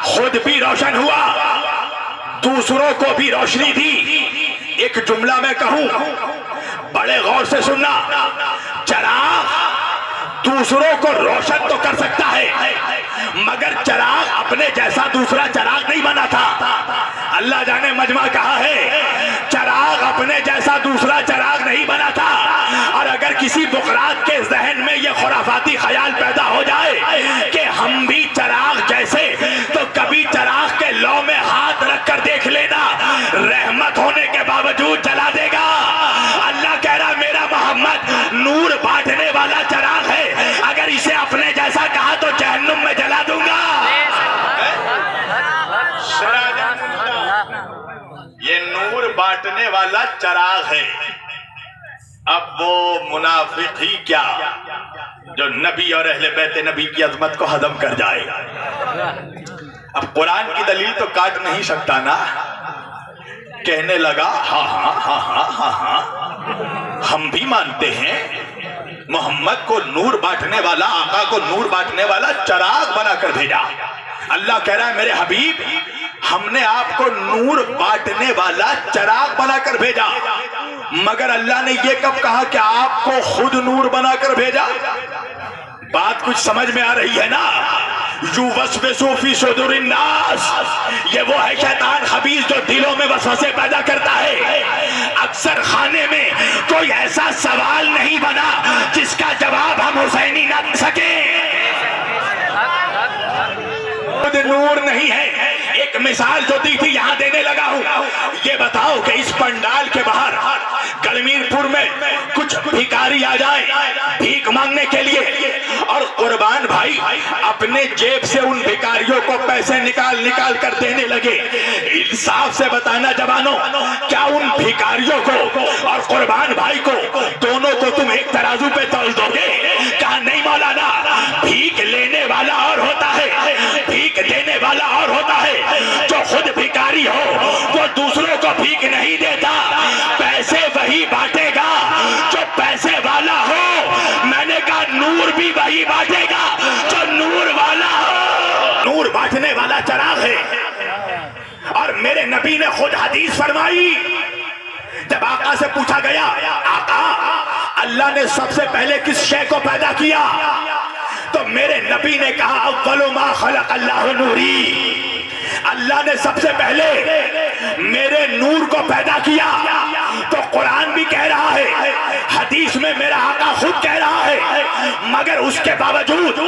خود بھی روشن ہوا، دوسروں کو بھی روشنی دی۔ ایک جملہ میں کہوں، بڑے غور سے سننا، چراغ دوسروں کو روشن تو کر سکتا ہے مگر چراغ اپنے جیسا دوسرا چراغ نہیں بنا تھا۔ اللہ جانے مجمع کہا ہے چراغ اپنے جیسا دوسرا چراغ نہیں بنا تھا، اور اگر کسی بقرات کے ذہن میں یہ خرافاتی خیال پیدا ہو جائے کہ ہم بھی چراغ جیسے، تو کبھی چراغ کے لو میں ہاتھ رکھ کر دیکھ لینا، رحمت ہونے کے باوجود جلا دے گا۔ اللہ کہہ رہا میرا محمد نور بانٹنے والا چراغ ہے، اگر اسے اپنے جیسا کہا تو جہنم میں جلا دوں گا۔ یہ نور بانٹنے والا چراغ ہے۔ اب وہ منافق ہی کیا جو نبی اور اہل بیت نبی کی عظمت کو ہضم کر جائے۔ اب قرآن کی دلیل تو کاٹ نہیں سکتا نا۔ کہنے لگا ہاں ہاں ہاں ہاں ہاں ہاں ہم بھی مانتے ہیں محمد کو نور بانٹنے والا، آقا کو نور بانٹنے والا چراغ بنا کر بھیجا۔ اللہ کہہ رہا ہے میرے حبیب ہم نے آپ کو نور بانٹنے والا چراغ بنا کر بھیجا، مگر اللہ نے یہ کب کہا کہ آپ کو خود نور بنا کر بھیجا؟ بات کچھ سمجھ میں آ رہی ہے نا؟ یوسوسو فی صدور الناس، یہ وہ ہے شیطان خبیث جو دلوں میں وسوسے پیدا کرتا ہے۔ اکثر خانے میں کوئی ایسا سوال نہیں بنا جس کا جواب ہم حسینی نہ دے سکیں۔ نور نہیں ہے۔ ایک مثال جو دی تھی یہاں دینے لگا ہوں۔ یہ بتاؤ کہ اس پنڈال کے باہر گلمیر پور میں کچھ بھیکاری آ جائیں بھیک مانگنے کے لیے، اور قربان بھائی اپنے جیب سے ان بھیکاریوں کو پیسے نکال نکال کر دینے لگے۔ انصاف سے بتانا جوانوں، کیا ان بھیکاریوں کو اور قربان بھائی کو دونوں کو تم ایک ترازو پہ تول دو گے؟ کہا نہیں مولانا، بھیک لینے والا اور ہوتا ہے، بھیک دینے والا اور ہوتا ہے۔ جو خود بھیکاری ہو وہ دوسروں کو بھیک نہیں دیتا، پیسے وہی بانٹے گا جو پیسے والا ہو۔ میں نے کہا نور بھی وہی بانٹے گا جو نور والا ہو۔ نور بانٹنے والا چراغ ہے۔ اور میرے نبی نے خود حدیث فرمائی، جب آقا سے پوچھا گیا آقا اللہ نے سب سے پہلے کس شے کو پیدا کیا، تو میرے نبی نے کہا اول ما خلق اللہ نوری، اللہ نے سب سے پہلے میرے نور کو پیدا کیا۔ تو قرآن بھی کہہ رہا ہے، حدیث میں میرا آقا خود کہہ رہا ہے، مگر اس کے باوجود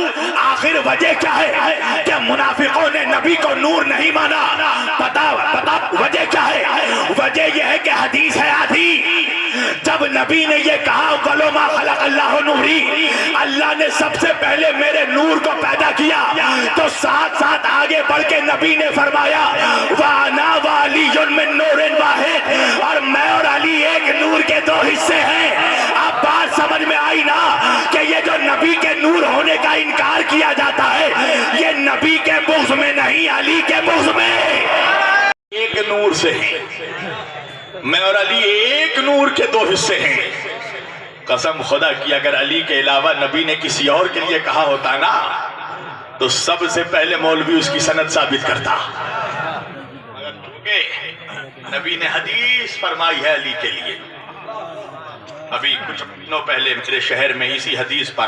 آخر وجہ کیا ہے کہ منافقوں نے نبی کو نور نہیں مانا؟ پتا وجہ کیا ہے؟ وجہ یہ ہے کہ حدیث ہے آدھی، جب نبی نے یہ کہا اول ما خلق اللہ نوری، اللہ نے سب سے پہلے میرے نور کو پیدا کیا، تو ساتھ ساتھ آگے بڑھ کے نبی نے فرمایا وَأَنَا وَعَلِيٌّ مِّن نُورٍ وَاحِدٍ، اور میں اور علی ایک نور کے دو حصے ہیں۔ اب بات سمجھ میں آئی نا کہ یہ جو نبی کے نور ہونے کا انکار کیا جاتا ہے یہ نبی کے بغض میں نہیں، علی کے بغض میں۔ ایک نور سے ہیں میں اور علی، ایک نور کے دو حصے ہیں۔ قسم خدا کی اگر علی کے علاوہ نبی نے کسی اور کے لیے کہا ہوتا نا تو سب سے پہلے مولوی اس کی سند ثابت کرتا، مگر چونکہ نبی نے حدیث فرمائی ہے علی کے لیے۔ ابھی کچھ دنوں پہلے میرے شہر میں اسی حدیث پر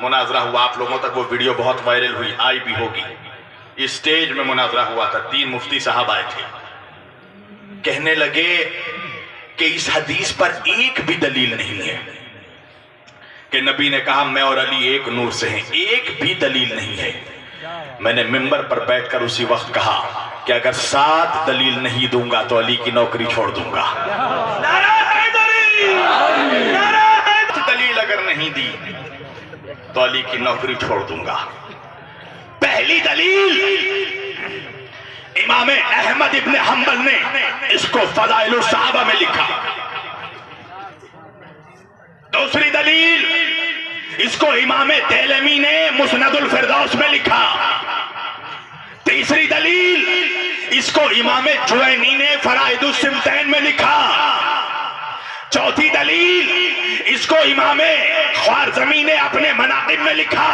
مناظرہ ہوا، آپ لوگوں تک وہ ویڈیو بہت وائرل ہوئی، آئی بھی ہوگی۔ اسٹیج میں مناظرہ ہوا تھا، 3 مفتی صاحب آئے تھے، کہنے لگے کہ اس حدیث پر ایک بھی دلیل نہیں ہے کہ نبی نے کہا میں اور علی ایک نور سے ہیں، ایک بھی دلیل نہیں ہے۔ میں نے ممبر پر بیٹھ کر اسی وقت کہا کہ اگر 7 دلیل نہیں دوں گا تو علی کی نوکری چھوڑ دوں گا۔ دلیل اگر نہیں دی تو علی کی نوکری چھوڑ دوں گا۔ پہلی دلیل امام احمد ابن حنبل نے اس کو فضائل الصحابہ میں لکھا۔ دوسری دلیل اس کو امام دیلمی نے مسند الفردوس میں لکھا۔ تیسری دلیل اس کو امام جوینی نے فرائد السمتین میں لکھا۔ چوتھی دلیل اس کو امام خوارزمی نے اپنے مناقب میں لکھا۔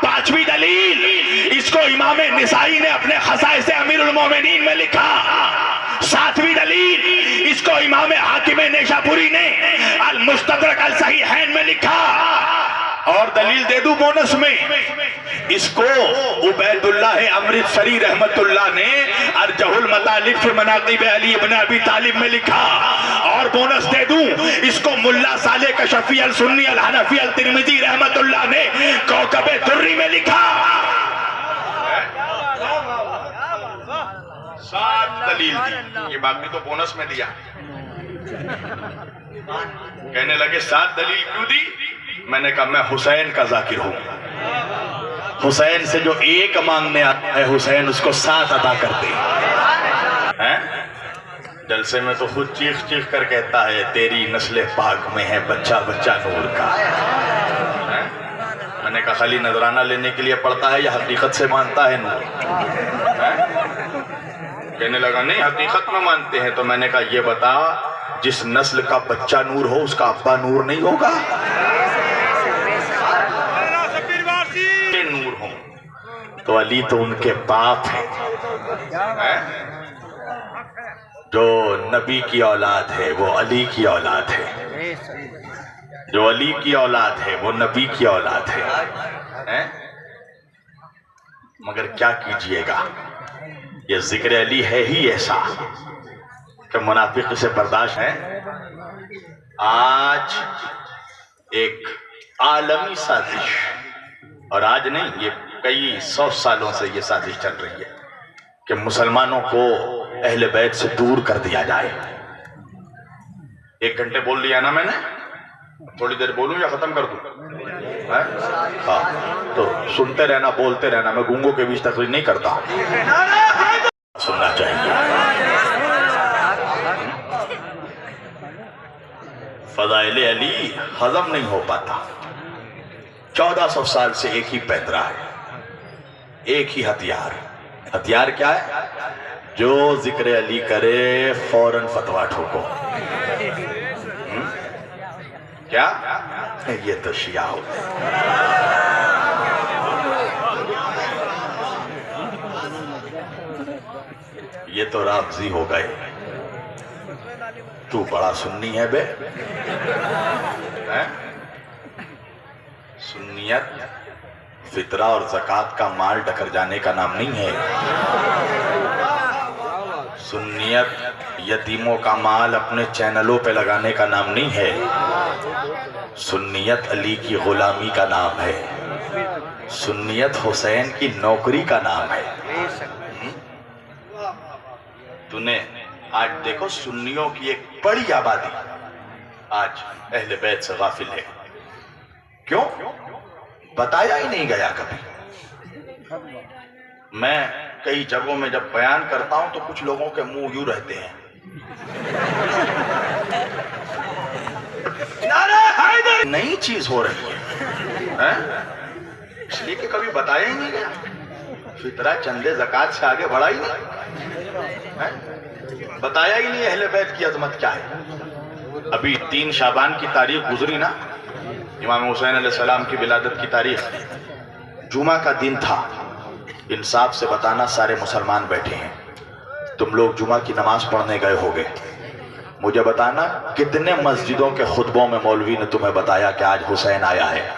پانچویں دلیل اس کو امام نسائی نے اپنے خصائص امیر المومنین میں لکھا۔ ساتویں دلیل اس کو امام حاکم نیشاپوری نے المستدرک الصحیحین میں لکھا۔ اور دلیل دے دوں بونس میں، اس کو عبید اللہ امرتسری رحمت اللہ نے ارجح المطالب فی مناقب علی ابن ابی طالب میں لکھا۔ اور بونس دے دوں اس کو ملا صالح کشفی السنی الحنفی الترمذی رحمت اللہ نے کوکب دری میں لکھا۔ 7 دلیل دی. یہ باقی تو بونس میں دیا. کہنے لگے 7 دلیل کیوں دی؟ میں نے کہا میں حسین کا ذاکر ہوں. حسین سے جو ایک مانگنے آتا ہے حسین اس کو 7 عطا کرتے ہیں. جلسے میں تو خود چیخ چیخ کر کہتا ہے تیری نسل پاک میں ہے بچہ بچہ نور کا. میں نے کہا خالی نذرانہ لینے کے لیے پڑھتا ہے یا حقیقت سے مانتا ہے نور؟ کہنے لگا نہیں حقیقت میں مانتے ہیں. تو میں نے کہا یہ بتا جس نسل کا بچہ نور ہو اس کا ابا نور نہیں ہوگا؟ نور ہوں تو علی تو ان کے باپ ہیں. جو نبی کی اولاد ہے وہ علی کی اولاد ہے. جو علی کی اولاد ہے وہ نبی کی اولاد ہے. مگر کیا کیجئے گا یہ ذکر علی ہے ہی ایسا کہ منافق سے برداشت ہے. آج ایک عالمی سازش، اور آج نہیں یہ کئی 100 سالوں سے یہ سازش چل رہی ہے کہ مسلمانوں کو اہل بیت سے دور کر دیا جائے. 1 گھنٹے بول لیا نا میں نے، تھوڑی دیر بولوں یا ختم کر دوں؟ ہاں تو سنتے رہنا بولتے رہنا. میں گونگوں کے بیچ تقریر نہیں کرتا، سننا چاہیے. فضائل علی ہضم نہیں ہو پاتا. 1400 سال سے ایک ہی پیدرا ہے، ایک ہی ہتھیار. ہتھیار کیا ہے؟ جو ذکر علی کرے فوراً فتویٰ ٹھوکو. کیا یہ تو شیعہ ہو گئے. یہ تو رافضی ہو گئے. تو بڑا سنی ہے بے. سنیت فطرہ اور زکوٰۃ کا مال ڈکر جانے کا نام نہیں ہے. سنیت یتیموں کا مال اپنے چینلوں پہ لگانے کا نام نہیں ہے. سنیت علی کی غلامی کا نام ہے. سنیت حسین کی نوکری کا نام ہے. تو نے آج دیکھو سنیوں کی ایک بڑی آبادی آج اہل بیت سے غافل ہے. کیوں؟ بتایا ہی نہیں گیا کبھی. میں کئی جگہوں میں جب بیان کرتا ہوں تو کچھ لوگوں کے منہ یوں رہتے ہیں. نئی چیز ہو رہی ہے اس لیے کہ کبھی بتایا ہی نہیں گیا. فطرہ چندے زکوٰۃ سے آگے بڑھا ہی نہیں. بتایا ہی نہیں اہل بیت کی عظمت کیا ہے. ابھی 3 شعبان کی تاریخ گزری نا، امام حسین علیہ السلام کی ولادت کی تاریخ. جمعہ کا دن تھا. انصاف سے بتانا سارے مسلمان بیٹھے ہیں، تم لوگ جمعہ کی نماز پڑھنے گئے ہوگے. مجھے بتانا کتنے مسجدوں کے خطبوں میں مولوی نے تمہیں بتایا کہ آج حسین آیا ہے،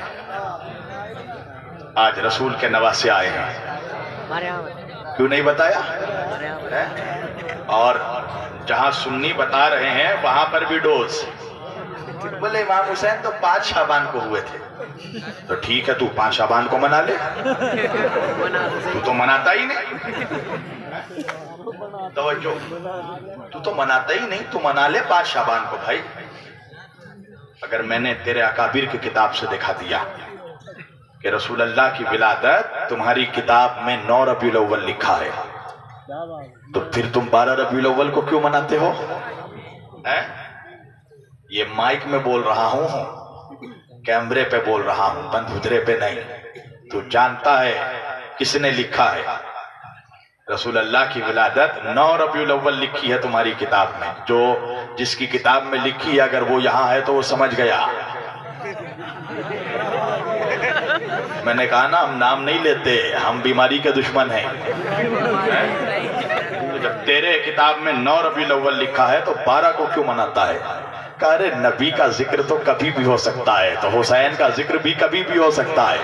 آج رسول کے نواسے آئے ہیں؟ کیوں نہیں بتایا؟ اور جہاں سنی بتا رہے ہیں وہاں پر بھی ڈوز. بولے امام حسین تو 5 شعبان کو ہوئے تھے. تو ٹھیک ہے تو 5 شعبان کو منا لے. تو مناتا ہی نہیں. توجہ، تو مناتا ہی نہیں. تو منا لے 5 شعبان کو بھائی. اگر میں نے تیرے اکابر کی کتاب سے دکھا دیا کہ رسول اللہ کی ولادت تمہاری کتاب میں 9 ربیع الاول لکھا ہے، تو پھر تم 12 ربیع الاول کو کیوں مناتے ہو؟ یہ مائک میں بول رہا ہوں، کیمرے پہ بول رہا ہوں، بند حجرے پہ نہیں. تو جانتا ہے کس نے لکھا ہے. رسول اللہ کی ولادت 9 ربیع الاول لکھی ہے تمہاری کتاب میں. جو جس کی کتاب میں لکھی ہے اگر وہ یہاں ہے تو وہ سمجھ گیا. میں نے کہا نا ہم نام نہیں لیتے، ہم بیماری کے دشمن ہیں. جب تیرے کتاب میں 9 ربیع الاول لکھا ہے تو 12 کو کیوں مناتا ہے؟ کہا ارے نبی کا ذکر تو کبھی بھی ہو سکتا ہے، تو حسین کا ذکر بھی کبھی بھی ہو سکتا ہے.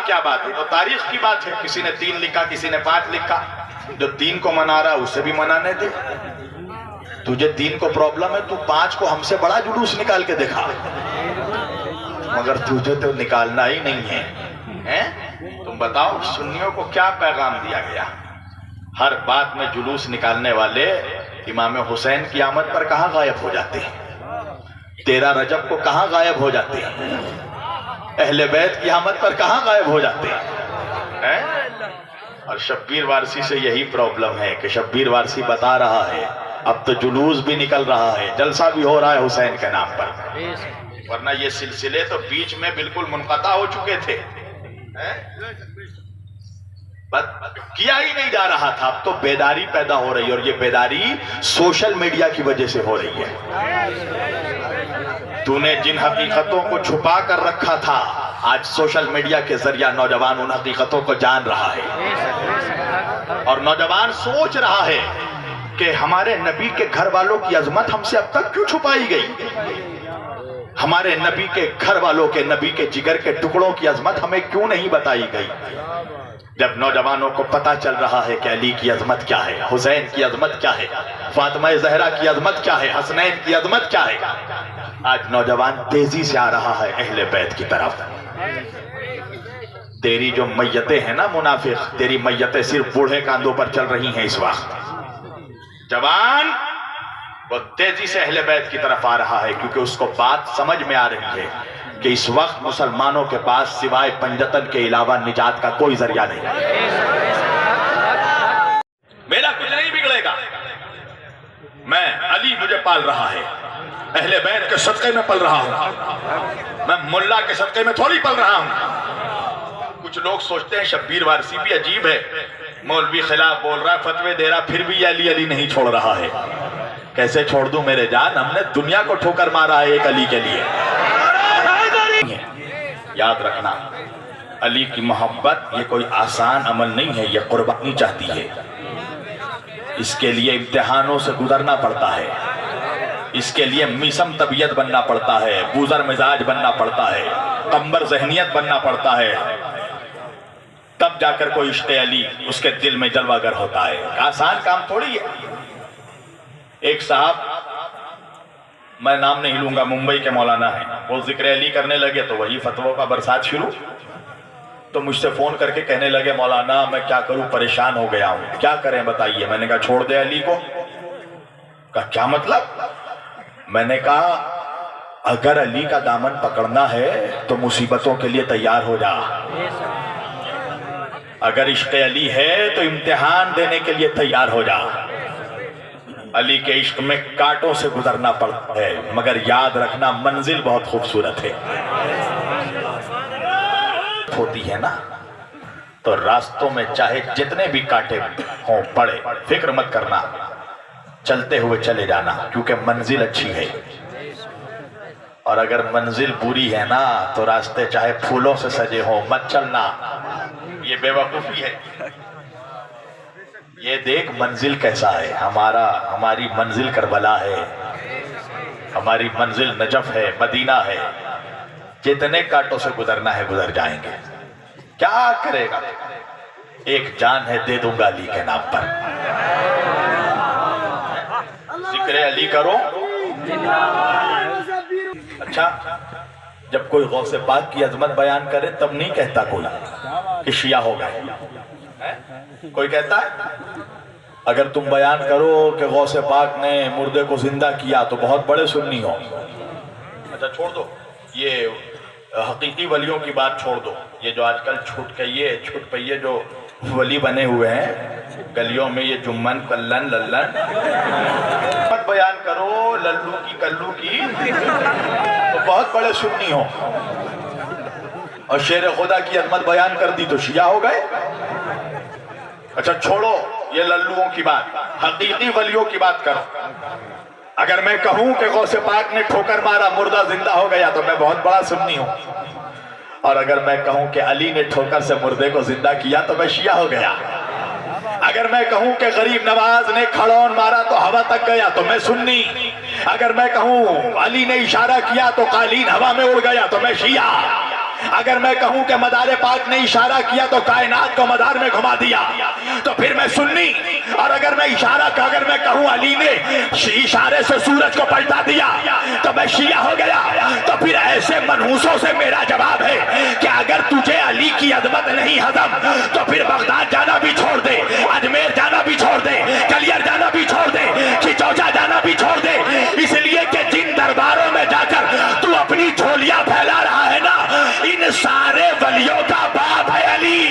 کیا بات ہے؟ تو تاریخ کی بات ہے. کسی نے 3 لکھا، کسی نے 5 لکھا. جو 3 کو منا رہا اسے بھی منانے دے. تجھے 3 کو پرابلم ہے، تو 5 کو ہم سے بڑا جلوس نکال کے دکھا. مگر تجھے تو نکالنا ہی نہیں ہے. تو تم بتاؤ سنیوں کو کیا پیغام دیا گیا؟ ہر بات میں جلوس نکالنے والے امام حسین کی آمد پر کہاں غائب ہو جاتے ہیں؟ 13 رجب کو کہاں غائب ہو جاتے ہیں؟ اہل بیت کی آمد پر کہاں غائب ہو جاتے ہیں؟ اور شبیر وارسی سے یہی پرابلم ہے کہ شبیر وارسی بتا رہا ہے اب تو جلوس بھی نکل رہا ہے، جلسہ بھی ہو رہا ہے حسین کے نام پر، ورنہ یہ سلسلے تو بیچ میں بالکل منقطع ہو چکے تھے، کیا ہی نہیں جا رہا تھا۔ اب تو بیداری پیدا ہو رہی ہے، اور یہ بیداری سوشل میڈیا کی وجہ سے ہو رہی ہے۔ تو نے جن حقیقتوں کو چھپا کر رکھا تھا، آج سوشل میڈیا کے ذریعہ نوجوان ان حقیقتوں کو جان رہا ہے، اور نوجوان سوچ رہا ہے کہ ہمارے نبی کے گھر والوں کی عظمت ہم سے اب تک کیوں چھپائی گئی؟ ہمارے نبی کے گھر والوں کے، نبی کے جگر کے ٹکڑوں کی عظمت ہمیں کیوں نہیں بتائی گئی؟ جب نوجوانوں کو پتا چل رہا ہے کہ علی کی عظمت کیا ہے، حسین کی عظمت کیا ہے، فاطمہ زہرا کی عظمت کیا ہے، حسنین کی عظمت کیا ہے، آج نوجوان تیزی سے آ رہا ہے اہل بیت کی طرف۔ تیری جو میتیں ہیں نا منافق، تیری میتیں صرف بوڑھے کاندھوں پر چل رہی ہیں اس وقت۔ جوان وہ تیزی سے اہل بیت کی طرف آ رہا ہے، کیونکہ اس کو بات سمجھ میں آ رہی ہے کہ اس وقت مسلمانوں کے پاس سوائے پنجتن کے علاوہ نجات کا کوئی ذریعہ نہیں۔ میرا کچھ نہیں بگڑے گا، میں علی مجھے پال رہا ہے، اہل بیت کے صدقے میں پل رہا ہوں، میں ملا کے صدقے میں تھوڑی پل رہا ہوں۔ کچھ لوگ سوچتے ہیں شبیر وارسی بھی عجیب ہے، مولوی خلاف بول رہا ہے، فتوے دے رہا، پھر بھی یہ علی علی نہیں چھوڑ رہا ہے۔ کیسے چھوڑ دوں میرے جان؟ ہم نے دنیا کو ٹھوکر مارا ہے ایک علی کے لیے۔ یاد رکھنا، علی کی محبت یہ کوئی آسان عمل نہیں ہے، یہ قربانی چاہتی ہے، اس کے لیے امتحانوں سے گزرنا پڑتا ہے، اس کے لیے میسم طبیعت بننا پڑتا ہے، بوزر مزاج بننا پڑتا ہے، قمبر ذہنیت بننا پڑتا ہے، تب جا کر کوئی عشق علی اس کے دل میں جلوہ گر ہوتا ہے۔ آسان کام تھوڑی ہے۔ ایک صاحب، میں نام نہیں لوں گا، ممبئی کے مولانا ہیں، وہ ذکر علی کرنے لگے تو وہی فتووں کا برسات شروع، تو مجھ سے فون کر کے کہنے لگے مولانا میں کیا کروں، پریشان ہو گیا ہوں، کیا کریں بتائیے؟ میں نے کہا چھوڑ دے علی کو۔ کہا کیا مطلب؟ میں نے کہا اگر علی کا دامن پکڑنا ہے تو مصیبتوں کے لیے تیار ہو جا، اگر عشق علی ہے تو امتحان دینے کے لیے تیار ہو جا۔ علی کے عشق میں کانٹوں سے گزرنا پڑتا ہے، مگر یاد رکھنا منزل بہت خوبصورت ہے۔ ہوتی ہے نا تو راستوں میں چاہے جتنے بھی کانٹے ہوں پڑے، فکر مت کرنا، چلتے ہوئے چلے جانا، کیونکہ منزل اچھی ہے۔ اور اگر منزل بری ہے نا تو راستے چاہے پھولوں سے سجے ہوں مت چلنا، یہ بے وقوفی ہے۔ یہ دیکھ منزل کیسا ہے، ہماری منزل کربلا ہے، ہماری منزل نجف ہے، مدینہ ہے، جتنے کانٹوں سے گزرنا ہے گزر جائیں گے۔ کیا کرے گا؟ ایک جان ہے دے دوں گا علی کے نام پر۔ ذکر علی کرو۔ اچھا، جب کوئی غوث پاک کی عظمت بیان کرے تب نہیں کہتا کوئی کہ شیعہ ہو گئے، کوئی کہتا ہے اگر تم بیان کرو کہ غوث پاک نے مردے کو زندہ کیا تو بہت بڑے سنی ہو۔ اچھا چھوڑ دو، یہ حقیقی ولیوں کی بات چھوڑ دو، یہ جو آج کل چھوٹ پئیے جو ولی بنے ہوئے ہیں گلیوں میں، یہ جمن کلن للن مت بیان کرو، للو کی کلو کی، تو بہت بڑے سنی ہو۔ اور شیر خدا کی عظمت بیان کر دی تو شیعہ ہو گئے۔ اچھا چھوڑو یہ للوؤں کی بات، حقیقی ولیوں کی بات کرو۔ اگر میں کہوں کہ غوث پاک نے ٹھوکر مارا مردہ زندہ ہو گیا تو میں بہت بڑا سنی ہوں، اور اگر میں کہوں کہ علی نے ٹھوکر سے مردے کو زندہ کیا تو میں شیعہ ہو گیا۔ اگر میں کہوں کہ غریب نواز نے کھڑون مارا تو ہوا تک گیا تو میں سنی۔ اگر میں کہوں علی نے اشارہ کیا تو قالین ہوا میں اڑ گیا تو میں شیعہ۔ اگر میں کہوں کہ مدار پاک نے اشارہ کیا تو کائنات کو مدار میں گھما دیا تو پھر میں سنی، اور اگر میں کہوں علی نے اشارے سے سورج کو پلٹا دیا تو میں شیعہ ہو گیا۔ تو پھر ایسے منحوسوں سے میرا جواب ہے کہ اگر تجھے علی کی عظمت نہیں ہضم تو پھر بغداد جانا بھی چھوڑ دے، اجمیر جانا بھی چھوڑ دے، کلیر جانا بھی چھوڑ دے، چچوچا جانا بھی چھوڑ دے، اس لیے کہ جن درباروں میں جا کر تو اپنی جھولیاں پھیلا رہا ہے نا، ان سارے ولیوں کا باپ ہے علی۔